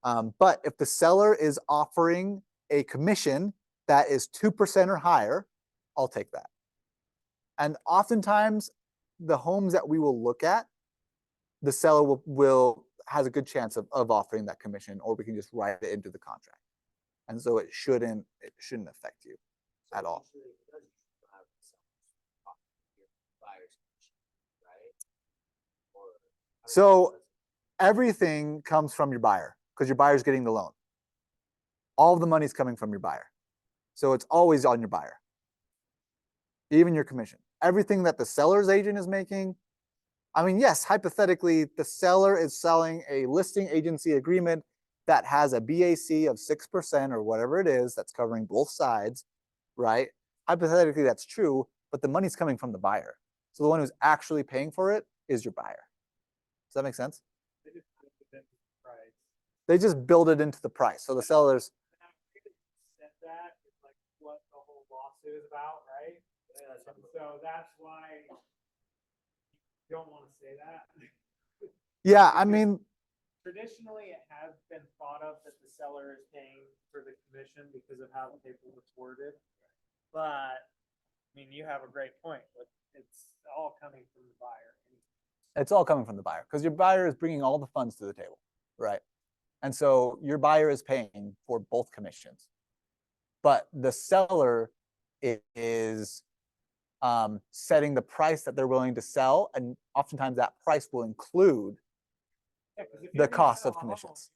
But if the seller is offering a commission that is 2% or higher, I'll take that. And oftentimes the homes that we will look at, the seller will has a good chance of offering that commission, or we can just write it into the contract. And so it shouldn't affect you at all. Usually it does usually have some talk to your buyer's commission, right? Or So everything comes from your buyer because your buyer's getting the loan. All of the money's coming from your buyer. So it's always on your buyer. Even your commission. Everything that the seller's agent is making. I mean, yes, hypothetically, the seller is selling a listing agency agreement that has a BAC of 6% or whatever it is that's covering both sides, right? Hypothetically, that's true, but the money's coming from the buyer. So the one who's actually paying for it is your buyer. Does that make sense? They just put it in the price. They just build it into the price. So the sellers, And I figured you said that is like what the whole lawsuit is about, right? And so that's why you don't want to say that. yeah, I mean, Traditionally, it has been thought of that the seller is paying for the commission because of how the paperwork's worded. But, I mean, you have a great point, but it's all coming from the buyer. it's all coming from the buyer because your buyer is bringing all the funds to the table, right? And so your buyer is paying for both commissions, but the seller is setting the price that they're willing to sell, and oftentimes that price will include Yeah, 'cause if the you're gonna cost sell of a home, commissions.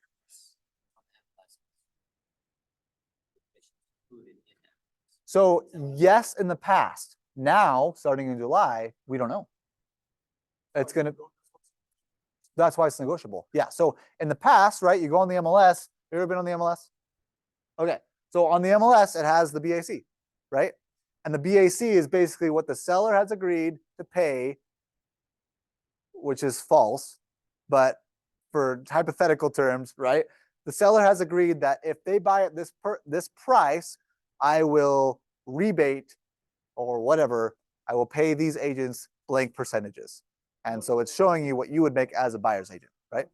So yes, in the past. Now, starting in July, we don't know. It's gonna. That's why it's negotiable. Yeah. So in the past, right, you go on the MLS. You ever been on the MLS? Okay. So on the MLS, it has the BAC, right? And the BAC is basically what the seller has agreed to pay, which is false, but for hypothetical terms, right? The seller has agreed that if they buy at this price, I will rebate or whatever. I will pay these agents blank percentages. And so it's showing you what you would make as a buyer's agent, right?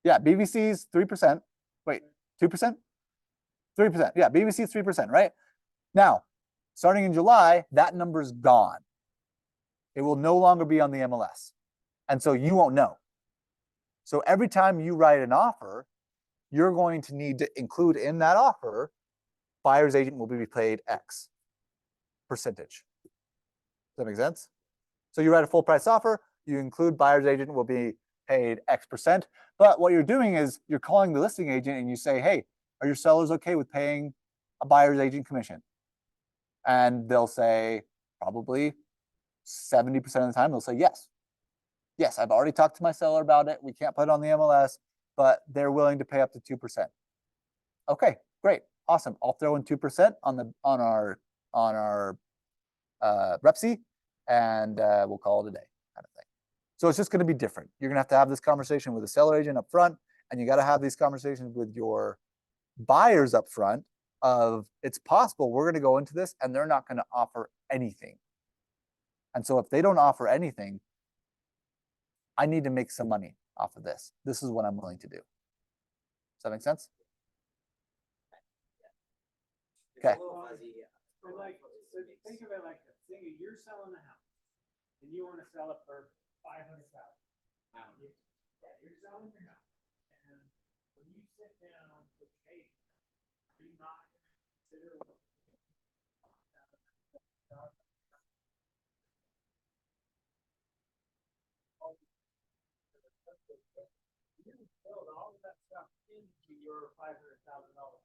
Yeah, BVC's 3%. Wait, 2%? 3%. Yeah, BVC is 3%, right? Now, starting in July, that number's gone. It will no longer be on the MLS. And so you won't know. So every time you write an offer, you're going to need to include in that offer, buyer's agent will be paid X percentage. Does that make sense? So you write a full price offer, you include buyer's agent will be paid X percent. But what you're doing is you're calling the listing agent and you say, hey, are your sellers okay with paying a buyer's agent commission? And they'll say probably 70% of the time, they'll say yes. Yes, I've already talked to my seller about it. We can't put it on the MLS, but they're willing to pay up to 2%. Okay, great, awesome. I'll throw in 2% on our rep C, and we'll call it a day, kind of thing. So it's just going to be different. You're going to have this conversation with the seller agent up front, and you got to have these conversations with your buyers up front of it's possible we're going to go into this and they're not going to offer anything. And so if they don't offer anything, I need to make some money off of this. This is what I'm willing to do. Does that make sense? Okay. So like, so think of it like this. Think of you're selling the house and you want to sell it for 500,000. Yeah, you're selling your house. And when you sit down with Kate, are you not going to consider what you build all of that stuff into your $500,000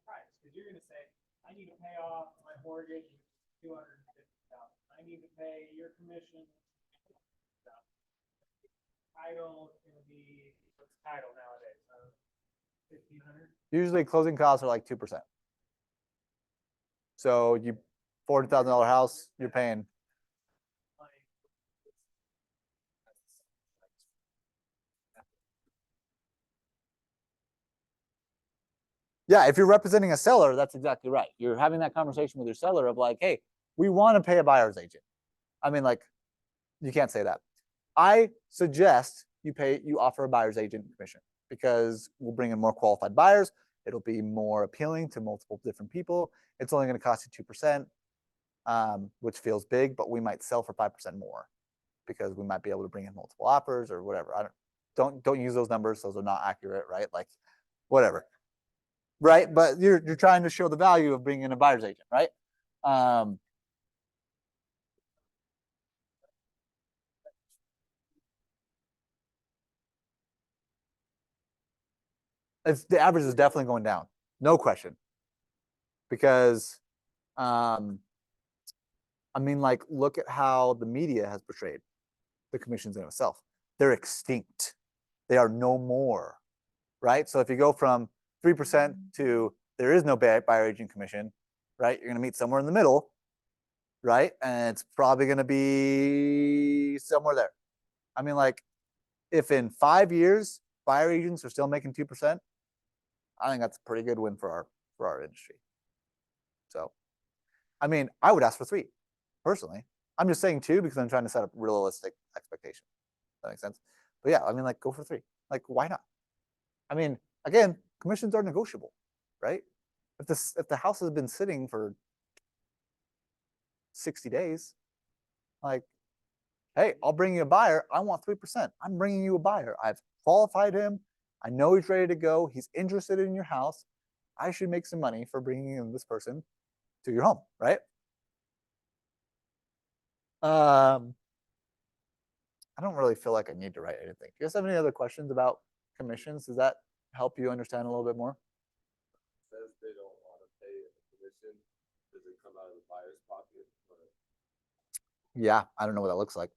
price because you're going to say, I need to pay off my mortgage, $250,000. I need to pay your commission. Title is going to be what's title nowadays? 1,500. Usually closing costs are like 2%. So you $40,000 house, you're paying. Yeah, if you're representing a seller, that's exactly right. You're having that conversation with your seller of like, hey, we want to pay a buyer's agent. I mean, like, you can't say that. I suggest you offer a buyer's agent commission because we'll bring in more qualified buyers. It'll be more appealing to multiple different people. It's only going to cost you 2%, which feels big, but we might sell for 5% more because we might be able to bring in multiple offers or whatever. Don't use those numbers. Those are not accurate, right? Like, whatever. Right, but you're trying to show the value of bringing in a buyer's agent, right? the average is definitely going down, no question. Because, I mean, like, look at how the media has portrayed the commissions in itself. They're extinct. They are no more, right? So if you go from 3% to there is no buyer agent commission, right? You're going to meet somewhere in the middle, right? And it's probably going to be somewhere there. I mean, like, if in 5 years buyer agents are still making 2%, I think that's a pretty good win for our industry. So, I mean, I would ask for 3, personally. I'm just saying 2 because I'm trying to set up realistic expectations. That makes sense. But yeah, I mean, like, go for 3. Like, why not? I mean, again, commissions are negotiable, right? If the house has been sitting for 60 days, like, hey, I'll bring you a buyer. I want 3%. I'm bringing you a buyer. I've qualified him. I know he's ready to go. He's interested in your house. I should make some money for bringing in this person to your home, right? I don't really feel like I need to write anything. Do you guys have any other questions about commissions? Does that help you understand a little bit more? Says they don't want to pay a commission. Does it come out of the buyer's pocket? Or Yeah, I don't know what that looks like.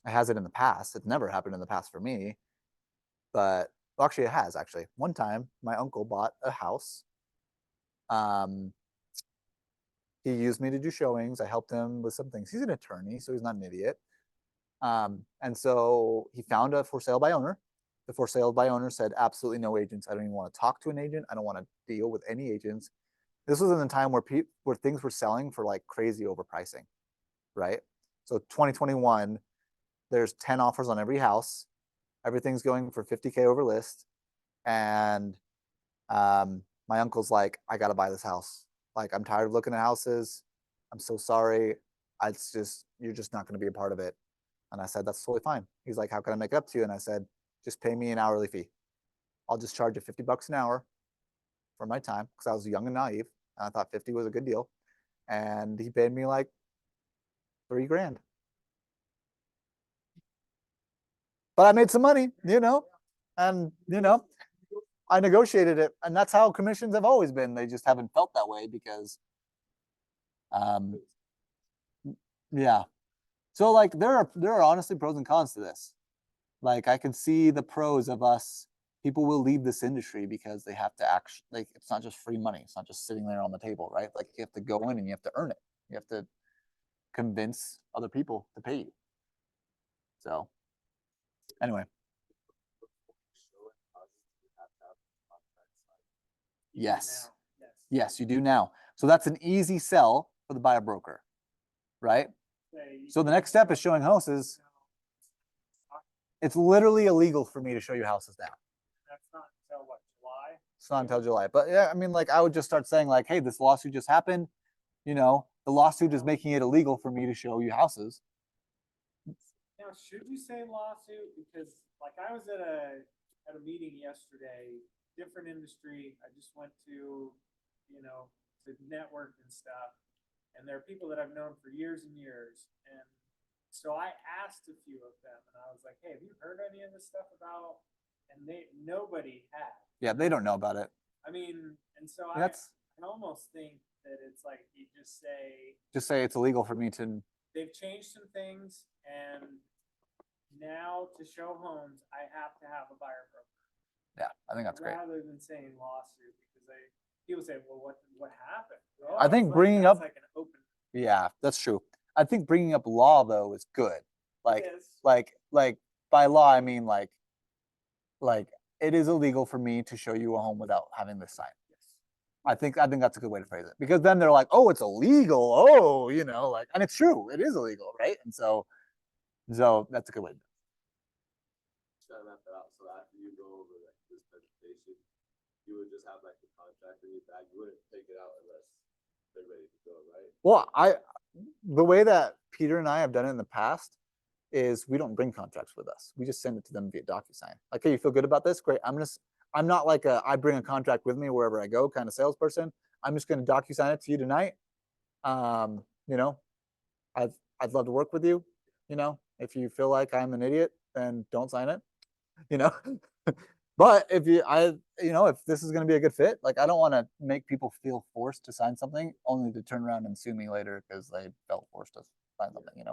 It has it in the past. It's never happened in the past for me. But well, actually, it has. Actually, one time my uncle bought a house. He used me to do showings. I helped him with some things. He's an attorney, so he's not an idiot. And so he found a for sale by owner. The for sale by owner said, absolutely no agents. I don't even want to talk to an agent. I don't want to deal with any agents. This was in the time where things were selling for like crazy overpricing, right? So 2021, there's 10 offers on every house. Everything's going for 50K over list. And my uncle's like, I got to buy this house. Like, I'm tired of looking at houses. I'm so sorry. You're just not going to be a part of it. And I said, that's totally fine. He's like, how can I make it up to you? And I said, just pay me an hourly fee. I'll just charge you $50 an hour for my time because I was young and naive. And I thought 50 was a good deal. And he paid me like $3,000. But I made some money, and I negotiated it. And that's how commissions have always been. They just haven't felt that way because yeah. So like there are honestly pros and cons to this. Like I can see the pros of us. People will leave this industry because they have to actually, like, it's not just free money. It's not just sitting there on the table, right? Like you have to go in and you have to earn it. You have to convince other people to pay you. So anyway, showing houses, you have to have contract signed. yes. Now, yes. Yes, you do now. So that's an easy sell for the buyer broker, right? Say you So the can next step is show showing houses. now. It's literally illegal for me to show you houses now. That's not until what, July? It's not until July. But yeah, I mean, like I would just start saying like, hey, this lawsuit just happened. The lawsuit is making it illegal for me to show you houses. Now, should you say lawsuit? Because like I was at a meeting yesterday, different industry. I just went to network and stuff. And there are people that I've known for years and years. And so I asked a few of them and I was like, hey, have you heard any of this stuff about? And nobody had. Yeah, they don't know about it. I mean, and so I almost think that it's like you just say it's illegal for me to. they've changed some things and now to show homes, I have to have a buyer broker. Yeah, I think that's great. Rather than saying lawsuit, because people say, well, what happened? Well, I think it's bringing that's up- like an open. Yeah, that's true. I think bringing up law though is good. Like, It is. like by law, I mean like it is illegal for me to show you a home without having this sign. Yes. I think that's a good way to phrase it because then they're like, oh, it's illegal. Oh, and it's true. It is illegal, right? And so that's a good way to do it. Try to map that out. So after you go over like this presentation, you would just have like the contract in your bag. You wouldn't take it out unless they're ready to go, right? Well, the way that Peter and I have done it in the past is we don't bring contracts with us. We just send it to them via DocuSign. Like, hey, you feel good about this? Great. I'm not like I bring a contract with me wherever I go kind of salesperson. I'm just going to DocuSign it to you tonight. I'd love to work with you. If you feel like I'm an idiot, then don't sign it. you know. But if if this is going to be a good fit, like I don't want to make people feel forced to sign something only to turn around and sue me later because they felt forced to sign something.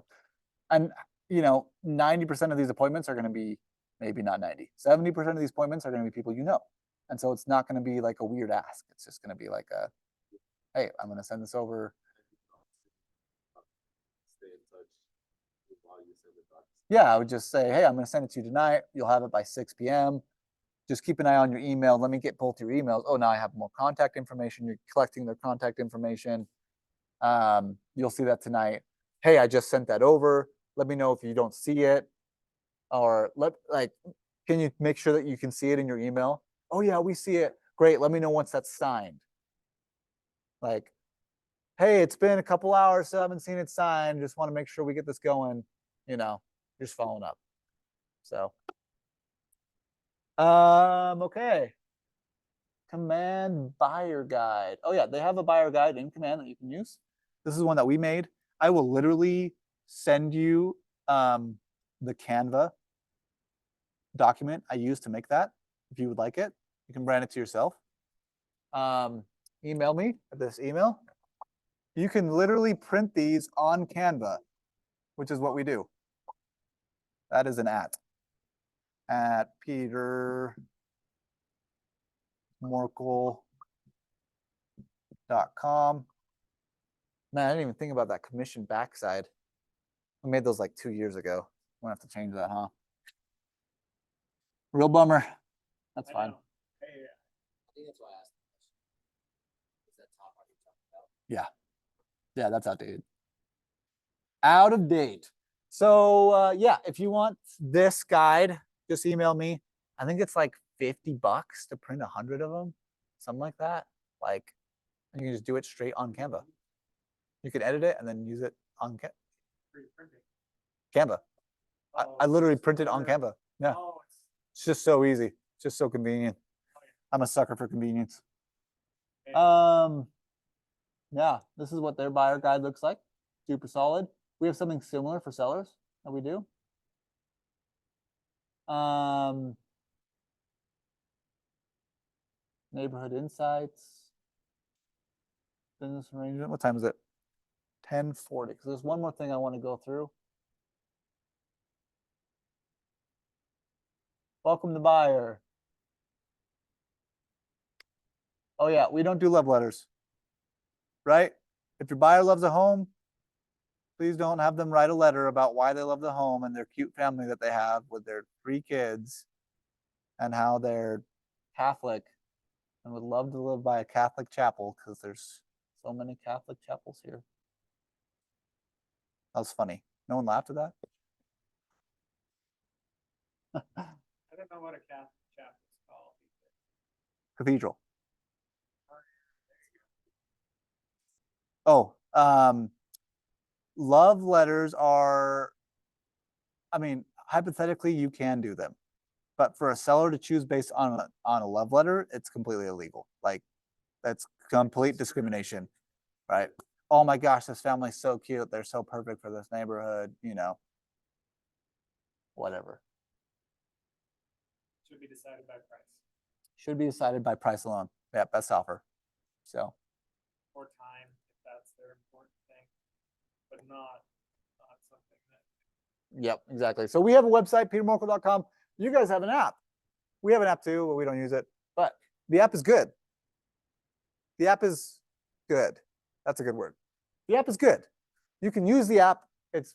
And 90% of these appointments are going to be, maybe not 90, 70% of these appointments are going to be people and so it's not going to be like a weird ask. It's just going to be like hey, I'm going to send this over. Stay in touch while you send the docs. Yeah, I would just say, hey, I'm going to send it to you tonight. You'll have it by 6 p.m. Just keep an eye on your email. Let me get both your emails. Oh, now I have more contact information. You're collecting their contact information. You'll see that tonight. Hey, I just sent that over. Let me know if you don't see it, or can you make sure that you can see it in your email? Oh yeah, we see it. Great. Let me know once that's signed. Like, hey, it's been a couple hours, so I haven't seen it signed. Just want to make sure we get this going. Just following up. So, okay. Command buyer guide. Oh yeah, they have a buyer guide in Command that you can use. This is one that we made. I will literally send you the Canva document I used to make that. If you would like it, you can brand it to yourself. Email me at this email. You can literally print these on Canva, which is what we do. That is an at petermorkel.com. Man, I didn't even think about that commission backside. I made those like 2 years ago. I'm gonna have to change that, huh? Real bummer. That's I fine. know. Hey, I think that's why I asked the question. Is that top part you're talking about? Yeah, that's outdated. Out of date. So yeah, if you want this guide, just email me. I think it's like $50 to print 100 of them, something like that. Like, you can just do it straight on Canva. You can edit it and then use it on free printing. Canva. I literally printed on Canva. Yeah, Oh, it's just so easy. It's just so convenient. I'm a sucker for convenience. yeah. Yeah, this is what their buyer guide looks like. Super solid. We have something similar for sellers that we do. Neighborhood insights, business arrangement. What time is it? 10:40. Because there's one more thing I want to go through. Welcome to buyer. Oh yeah, we don't do love letters, right? If your buyer loves a home, please don't have them write a letter about why they love the home and their cute family that they have with their 3 kids and how they're Catholic and would love to live by a Catholic chapel because there's so many Catholic chapels here. That was funny. No one laughed at that? I don't know what a Catholic chapel is called. Cathedral. Oh, love letters are, I mean, hypothetically, you can do them. But for a seller to choose based on a love letter, it's completely illegal. Like, that's complete discrimination, right? Oh my gosh, this family's so cute. They're so perfect for this neighborhood, whatever. Should be decided by price Should be decided by price alone. Yeah, best offer. So, or time, if that's their important thing, but not something that. yep, exactly. So we have a website, petermorkel.com. You guys have an app. We have an app too, but we don't use it. But the app is good. The app is good. That's a good word. The app is good. You can use the app. It's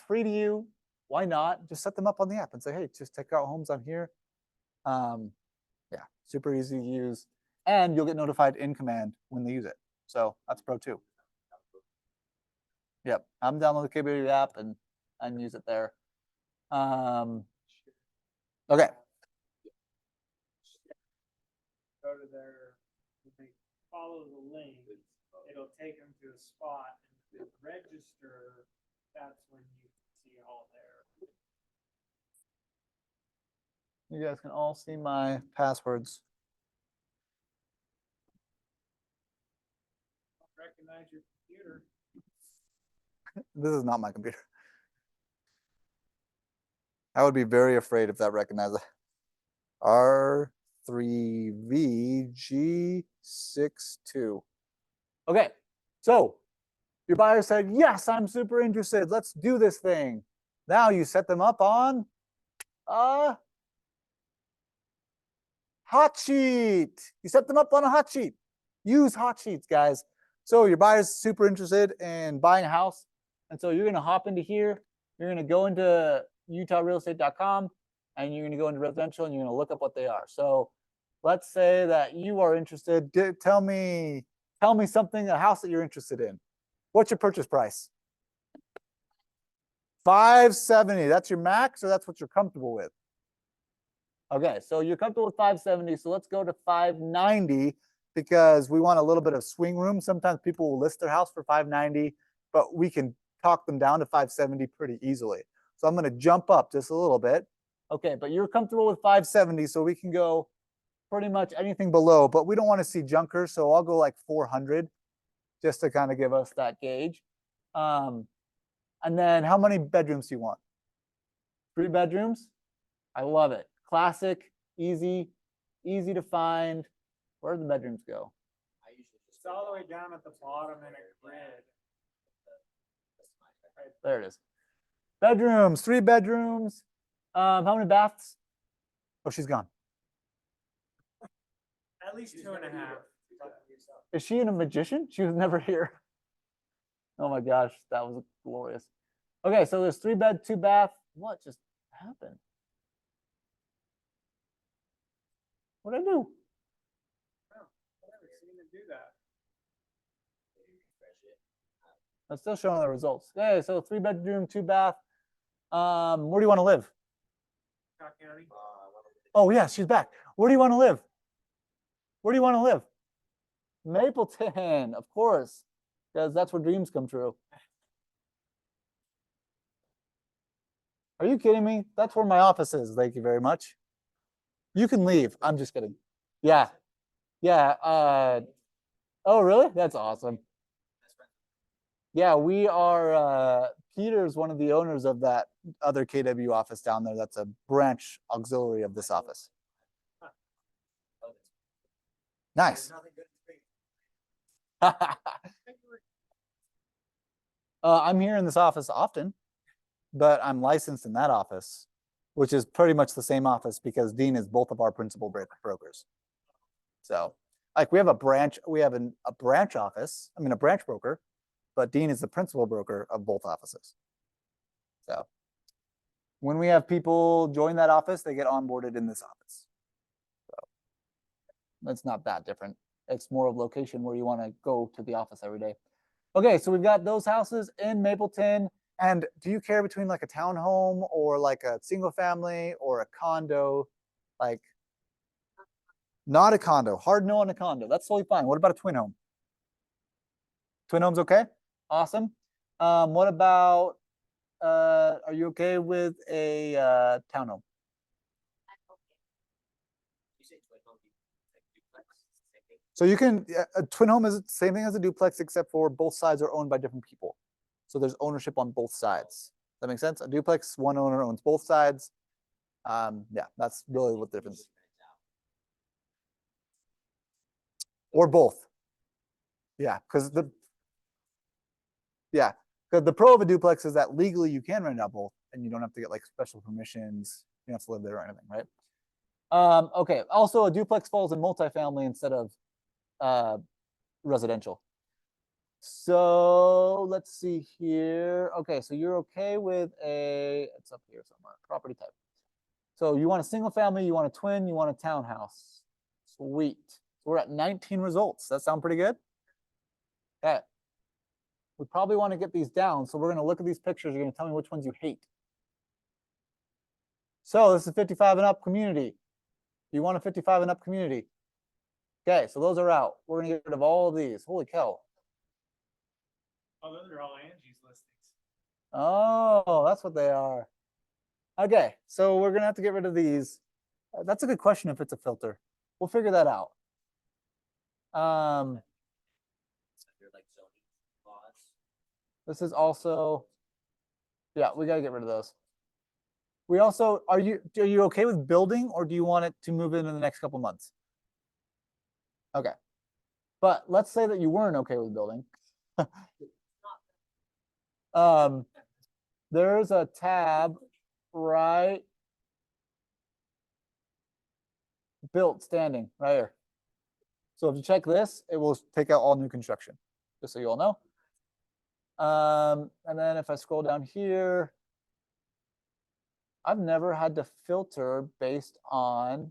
free to you. Why not? Just set them up on the app and say, hey, just check out homes on here. Yeah, super easy to use. And you'll get notified in Command when they use it. So that's pro too. Yep, I'm download the KBW app and use it there. Okay. Go to their, if they follow the link, it'll take them to a spot and register. That's when you see all their. You guys can all see my passwords. Recognize your computer. This is not my computer. I would be very afraid if that recognized it. R3VG62. Okay, so your buyer said, yes, I'm super interested. Let's do this thing. Now you set them up on a hot sheet. You set them up on a hot sheet. Use hot sheets, guys. So your buyer's super interested in buying a house. And so you're going to hop into here. You're going to go into utahrealestate.com and you're going to go into residential and you're going to look up what they are. So let's say that you are interested. Tell me something, a house that you're interested in. What's your purchase price? 570. That's your max, or that's what you're comfortable with? Okay, so you're comfortable with 570. So let's go to 590 because we want a little bit of swing room. Sometimes people will list their house for 590, but we can talk them down to 570 pretty easily. So I'm going to jump up just a little bit. Okay, but you're comfortable with 570, so we can go pretty much anything below, but we don't want to see junkers. So I'll go like 400 just to kind of give us that gauge. And then how many bedrooms do you want? 3 bedrooms? I love it. Classic, easy to find. Where do the bedrooms go? I usually just. It's all the way down at the bottom in a grid. There it is. Bedrooms, 3 bedrooms. How many baths? Oh, she's gone. At least 2.5. Is she a magician? She was never here. Oh my gosh, that was glorious. Okay, so there's 3 bed, 2 bath. What just happened? What did I do? I've never seen it do that. I'm still showing the results. Okay, so 3 bedroom, 2 bath. Where do you want to live? Scott County. Oh yeah, she's back. Where do you want to live? Where do you want to live? Mapleton, of course, because that's where dreams come true. Are you kidding me? That's where my office is. Thank you very much. You can leave. I'm just kidding. Yeah. Yeah. Oh, really? That's awesome. Yeah, we are, Peter's one of the owners of that other KW office down there. That's a branch auxiliary of this office. Nice. I'm here in this office often, but I'm licensed in that office, which is pretty much the same office because Dean is both of our principal brokers. So, like, we have a branch office. I mean, a branch broker, but Dean is the principal broker of both offices. So, when we have people join that office, they get onboarded in this office. So, it's not that different. It's more of location where you want to go to the office every day. Okay, so we've got those houses in Mapleton. And do you care between like a townhome or like a single family or a condo? Like, not a condo. Hard no on a condo. That's totally fine. What about a twin home? Twin home's okay? Awesome. What about, are you okay with a townhome? You say twin home, like duplex, same thing? So you can, a twin home is the same thing as a duplex, except for both sides are owned by different people. So there's ownership on both sides. Does that make sense? A duplex, one owner owns both sides. Yeah, that's really what the difference is. Or both. Yeah, because the pro of a duplex is that legally you can rent out both, and you don't have to get like special permissions. You don't have to live there or anything, right? Okay. Also, a duplex falls in multifamily instead of residential. So let's see here. Okay, so you're okay with it's up here somewhere, property type. So you want a single family, you want a twin, you want a townhouse. Sweet. We're at 19 results. That sound pretty good? Okay. We probably want to get these down. So we're going to look at these pictures. You're going to tell me which ones you hate. So this is 55 and up community. You want a 55 and up community? Okay, so those are out. We're going to get rid of all of these. Holy cow. Oh, those are all Angie's listings. Oh, that's what they are. Okay, so we're going to have to get rid of these. That's a good question if it's a filter. We'll figure that out. Under like zoning laws. This is also, yeah, we got to get rid of those. We also, are you okay with building or do you want it to move in the next couple months? Okay. But let's say that you weren't okay with building. There's a tab right built standing right here. So if you check this, it will take out all new construction, just so you all know. And then if I scroll down here, I've never had to filter based on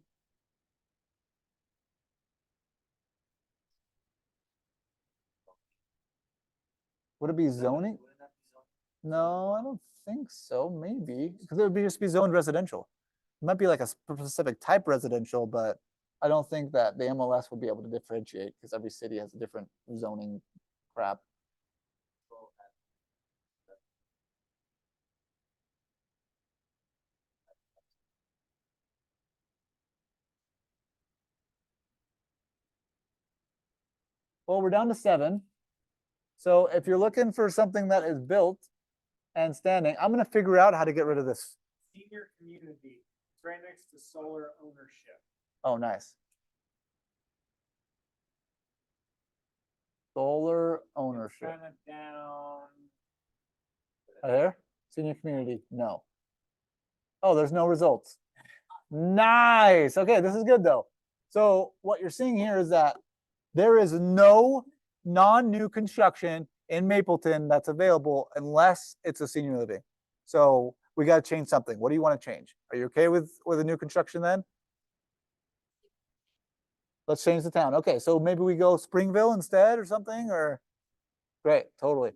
would it be zoning? No, I don't think so. Maybe because it would be just be zoned residential. It might be like a specific type residential, but I don't think that the MLS would be able to differentiate because every city has a different zoning crap. Well, we're down to 7. So if you're looking for something that is built and standing, I'm going to figure out how to get rid of this. Senior community, it's right next to solar ownership. Oh, nice. Solar ownership. Kind of down. There? Senior community, no. Oh, there's no results. Nice. Okay, this is good though. So what you're seeing here is that there is no non-new construction in Mapleton that's available unless it's a senior living. So we got to change something. What do you want to change? Are you okay with a new construction then? Let's change the town. Okay, so maybe we go Springville instead or something, or great, totally.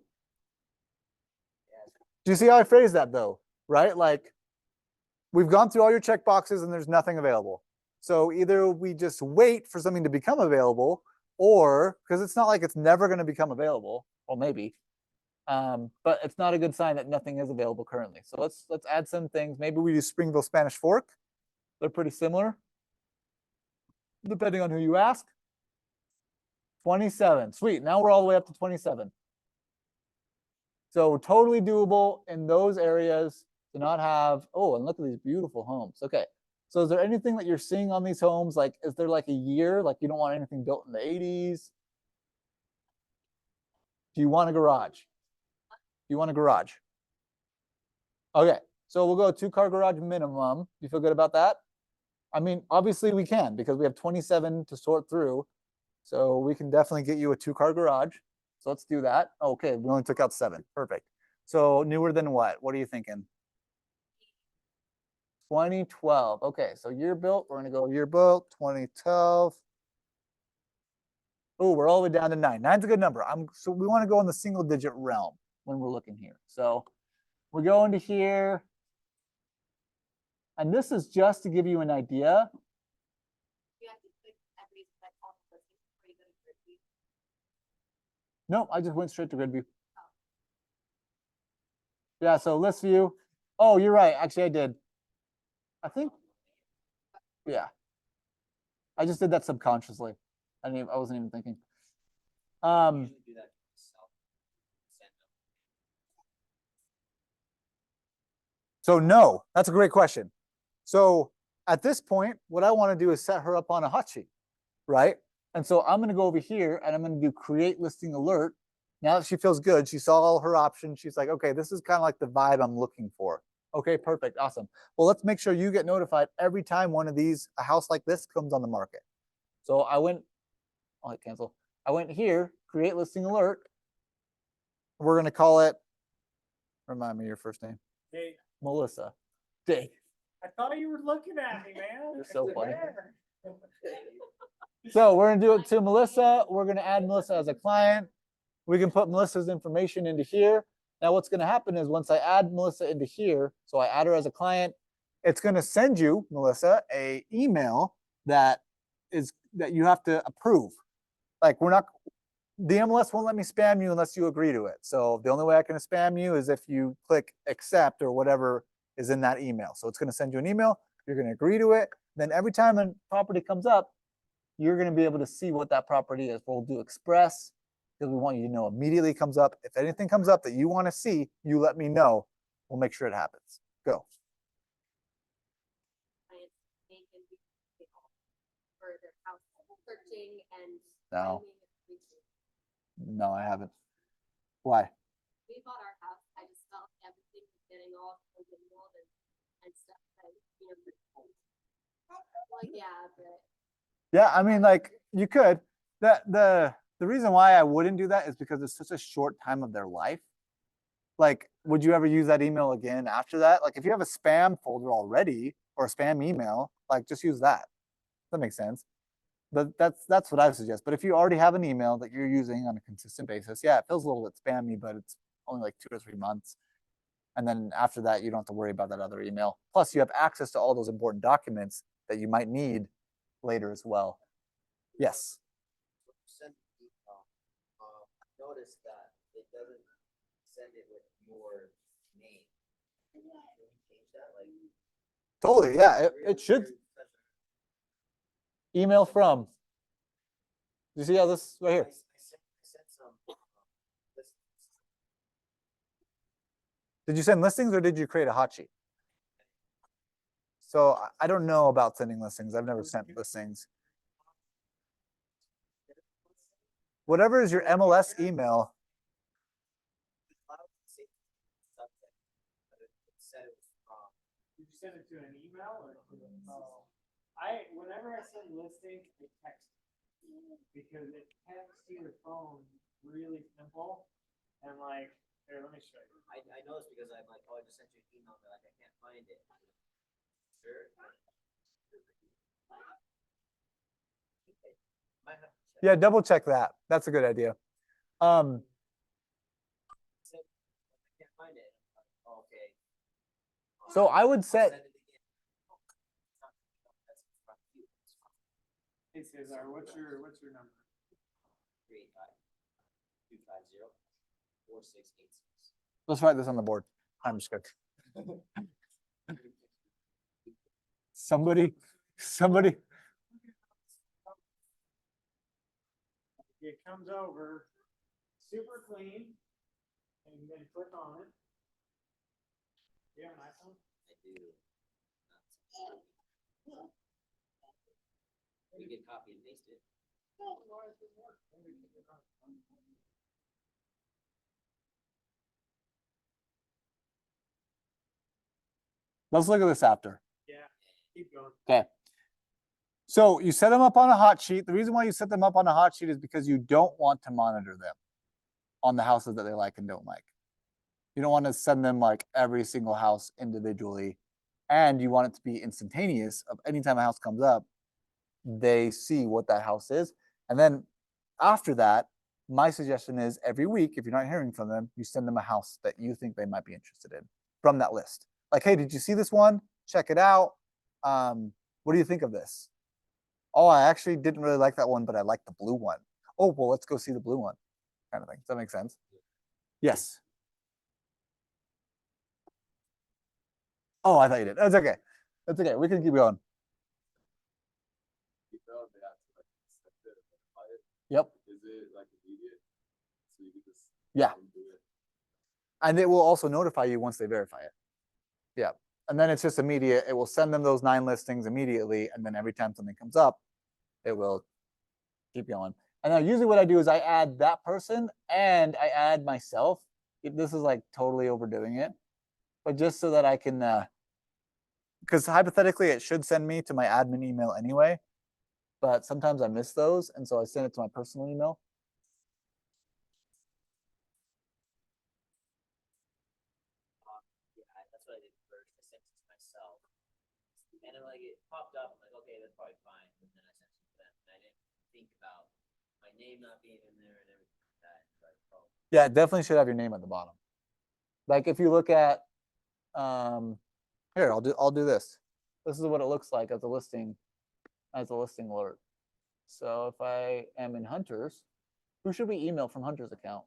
Do you see how I phrase that though? Right? Like we've gone through all your check boxes and there's nothing available. So either we just wait for something to become available, or because it's not like it's never going to become available, well maybe. But it's not a good sign that nothing is available currently. So let's add some things. Maybe we use Springville Spanish Fork. They're pretty similar, depending on who you ask. 27. Sweet. Now we're all the way up to 27. So totally doable in those areas to not have, oh, and look at these beautiful homes. Okay. So is there anything that you're seeing on these homes? Like, is there like a year, like you don't want anything built in the 80s? Do you want a garage? You want a garage? Okay. So we'll go 2-car garage minimum. Do you feel good about that? I mean, obviously we can because we have 27 to sort through. So we can definitely get you a 2-car garage. So let's do that. Okay, we only took out 7. Perfect. So newer than what? What are you thinking? 2012. Okay, so year built. We're gonna go year built, 2012. Oh, we're all the way down to 9. 9's a good number. So we want to go in the single digit realm when we're looking here. So we go into here. And this is just to give you an idea. You have to click every like all the listings before you go to grid view. Nope, I just went straight to grid view. Yeah, so list view. Oh, you're right. Actually, I did. I think, yeah. I just did that subconsciously. I wasn't even thinking. Usually do that yourself. Send them. So no, that's a great question. So at this point, what I want to do is set her up on a hot sheet, right? And so I'm going to go over here and I'm going to do create listing alert. Now that she feels good, she saw all her options. She's like, okay, this is kind of like the vibe I'm looking for. Okay, perfect, awesome. Well, let's make sure you get notified every time one of these, a house like this comes on the market. So I'll hit cancel. I went here, create listing alert. We're going to call it, remind me your first name. Hey, Melissa. Dang. I thought you were looking at me, man. You're so It's funny. there. So we're gonna do it to Melissa. We're gonna add Melissa as a client. We can put Melissa's information into here. Now what's gonna happen is once I add Melissa into here, so I add her as a client, it's gonna send you, Melissa, a email that you have to approve. Like the MLS won't let me spam you unless you agree to it. So the only way I can spam you is if you click accept or whatever is in that email. So it's going to send you an email. You're going to agree to it. Then every time a property comes up, you're going to be able to see what that property is. We'll do express because we want you to know immediately it comes up. If anything comes up that you want to see, you let me know. We'll make sure it happens. Go. searching and No. finding and reaching. No, I haven't. Why? We bought our house, I just felt everything was getting all emailed and stuff, and, you know, like, yeah, but Yeah, I mean, like you could. The reason why I wouldn't do that is because it's such a short time of their life. Like, would you ever use that email again after that? Like, if you have a spam folder already or a spam email, like just use that. That makes sense. But that's what I would suggest. But if you already have an email that you're using on a consistent basis, yeah, it feels a little bit spammy, but it's only like 2 or 3 months. And then after that, you don't have to worry about that other email. Plus, you have access to all those important documents that you might need later as well. Yes. When you send the email, notice that it doesn't send it with your name. Can you change that? Like, Totally. Yeah. It should email from. You see how this right I, here? I sent some listings. Did you send listings or did you create a hot sheet? So I don't know about sending listings. I've never sent listings. Whatever is your MLS email. Did you send it to an email or? Whenever I send listings, I text it. Because it texts to your phone really simple and like, here, let me show you. I know this because I'm like, oh, I just sent you an email, but like I can't find it. Sure. Might have to check. Yeah, double check that. That's a good idea. I can't find it. Okay. So I would I'll set. send it again. That's from you. Hey Cesar, what's your number? 385-250-4686. Let's write this on the board. I'm just kidding. Somebody. It comes over super clean and then click on it. You have an iPhone? I do. We can copy and paste it. Let's look at this after. Yeah, keep going. Okay. So you set them up on a hot sheet. The reason why you set them up on a hot sheet is because you don't want to monitor them on the houses that they like and don't like. You don't want to send them like every single house individually. And you want it to be instantaneous of anytime a house comes up, they see what that house is. And then after that, my suggestion is every week, if you're not hearing from them, you send them a house that you think they might be interested in from that list. Like, hey, did you see this one? Check it out. What do you think of this? Oh, I actually didn't really like that one, but I like the blue one. Oh, well, let's go see the blue one. Kind of thing. Does that make sense? Yes. Oh, I thought you did. That's okay. That's okay. We can keep going. You know, they have to like accept it and verify it. Yep. Is it like immediate? So you can just Yeah. do it. And it will also notify you once they verify it. Yeah. And then it's just immediate. It will send them those 9 listings immediately. And then every time something comes up, it will keep going. And now usually what I do is I add that person and I add myself. This is like totally overdoing it, but just so that I can, because hypothetically it should send me to my admin email anyway, but sometimes I miss those. And so I send it to my personal email. Yeah, that's what I did first. I sent it to myself. And then like it popped up, I'm like, okay, that's probably fine. But then I sent it to them. And I didn't think about my name not being in there and everything like that. So I felt, Yeah, it definitely should have your name at the bottom. Like if you look at, here, I'll do this. This is what it looks like as a listing alert. So if I am in Hunters, who should we email from Hunters account?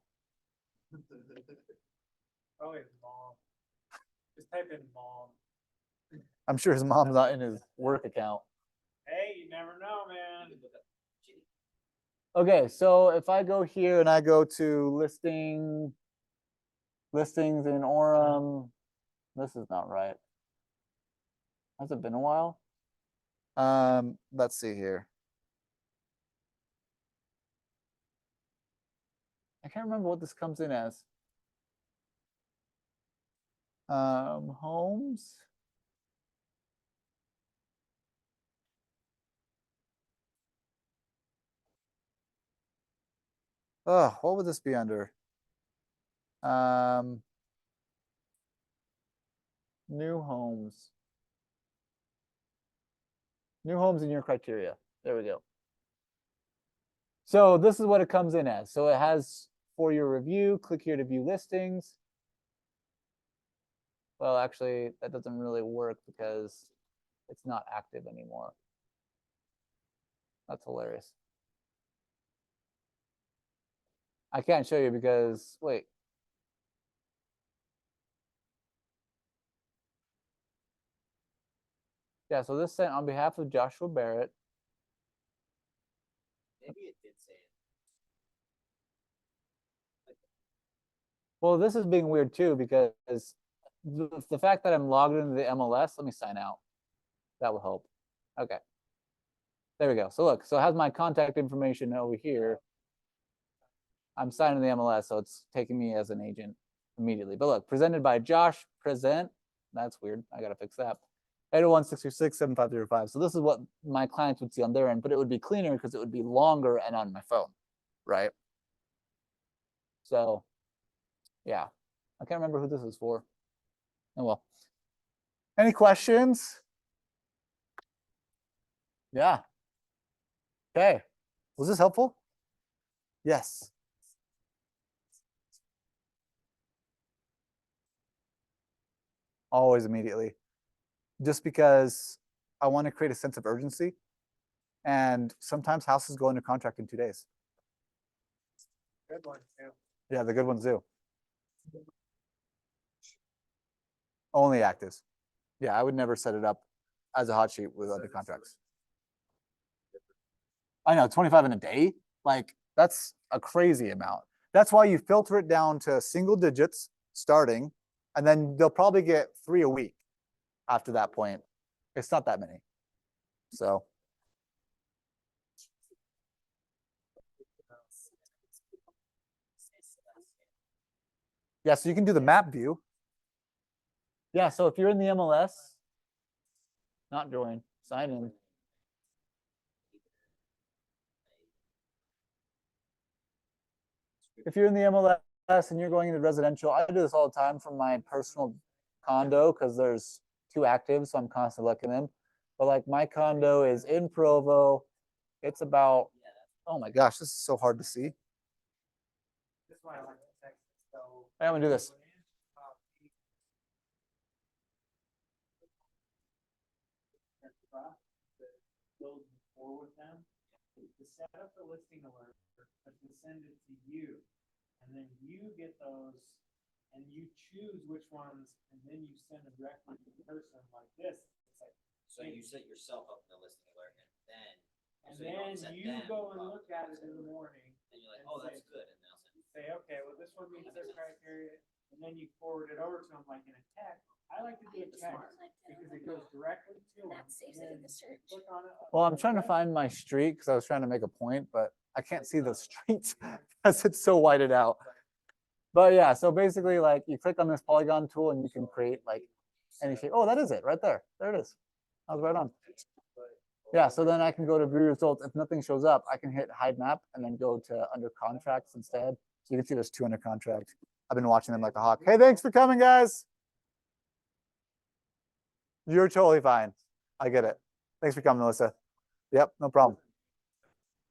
Probably his mom. Just type in mom. I'm sure his mom's not in his work account. Hey, you never know, man. you can look up Ginny. Okay, so if I go here and I go to listings in Orem, this is not right. Has it been a while? Let's see here. I can't remember what this comes in as. Homes. Oh, what would this be under? New homes. New homes in your criteria. There we go. So this is what it comes in as. So it has for your review, click here to view listings. Well, actually, that doesn't really work because it's not active anymore. That's hilarious. I can't show you because, wait. Yeah, so this sent on behalf of Joshua Barrett. Maybe it did say it. Well, this is being weird too because the fact that I'm logged into the MLS, let me sign out. That will help. Okay. There we go. So look, so it has my contact information over here. I'm signing the MLS, so it's taking me as an agent immediately. But look, presented by Josh, present. That's weird. I got to fix that. 801-636-7505. So this is what my clients would see on their end, but it would be cleaner because it would be longer and on my phone, right? So, yeah. I can't remember who this is for. Oh, well. Any questions? Yeah. Okay. Was this helpful? Yes. Always immediately. Just because I want to create a sense of urgency. And sometimes houses go under contract in 2 days. Good one, too. Yeah, the good ones do. Only actives. Yeah, I would never set it up as a hot sheet with other contracts. I know, 25 in a day? Like, that's a crazy amount. That's why you filter it down to single digits starting, and then they'll probably get 3 a week after that point. It's not that many. So, yeah, so you can do the map view. Yeah, so if you're in the MLS, not join, sign in. If you're in the MLS and you're going into residential, I do this all the time from my personal condo because there's 2 active, so I'm constantly looking them. But like my condo is in Provo. It's about, oh my gosh, this is so hard to see. This is why I like the text, so. I'm gonna do this. Build rapport with them, to set up the listing alert, but to send it to you. And then you get those and you choose which ones, and then you send them directly to the person like this. It's like, So you set yourself up in the listing alert and so you don't then set you them go and up. look at it in the morning, and you're like, and oh, that's say- good, and they'll send it. say, okay, well, this one meets their criteria, and then you forward it over to them like in a text. I like to do a text because it goes directly to them. That saves it in the search. Click on it. Well, I'm trying to find my street because I was trying to make a point, but I can't see the streets because it's so whited out. But yeah, so basically like you click on this polygon tool and you can create like any shape. Oh, that is it right there. There it is. I was right on. Yeah, so then I can go to view results. If nothing shows up, I can hit hide map and then go to under contracts instead. So you can see there's 2 under contract. I've been watching them like a hawk. Hey, thanks for coming, guys. You're totally fine. I get it. Thanks for coming, Melissa. Yep, no problem.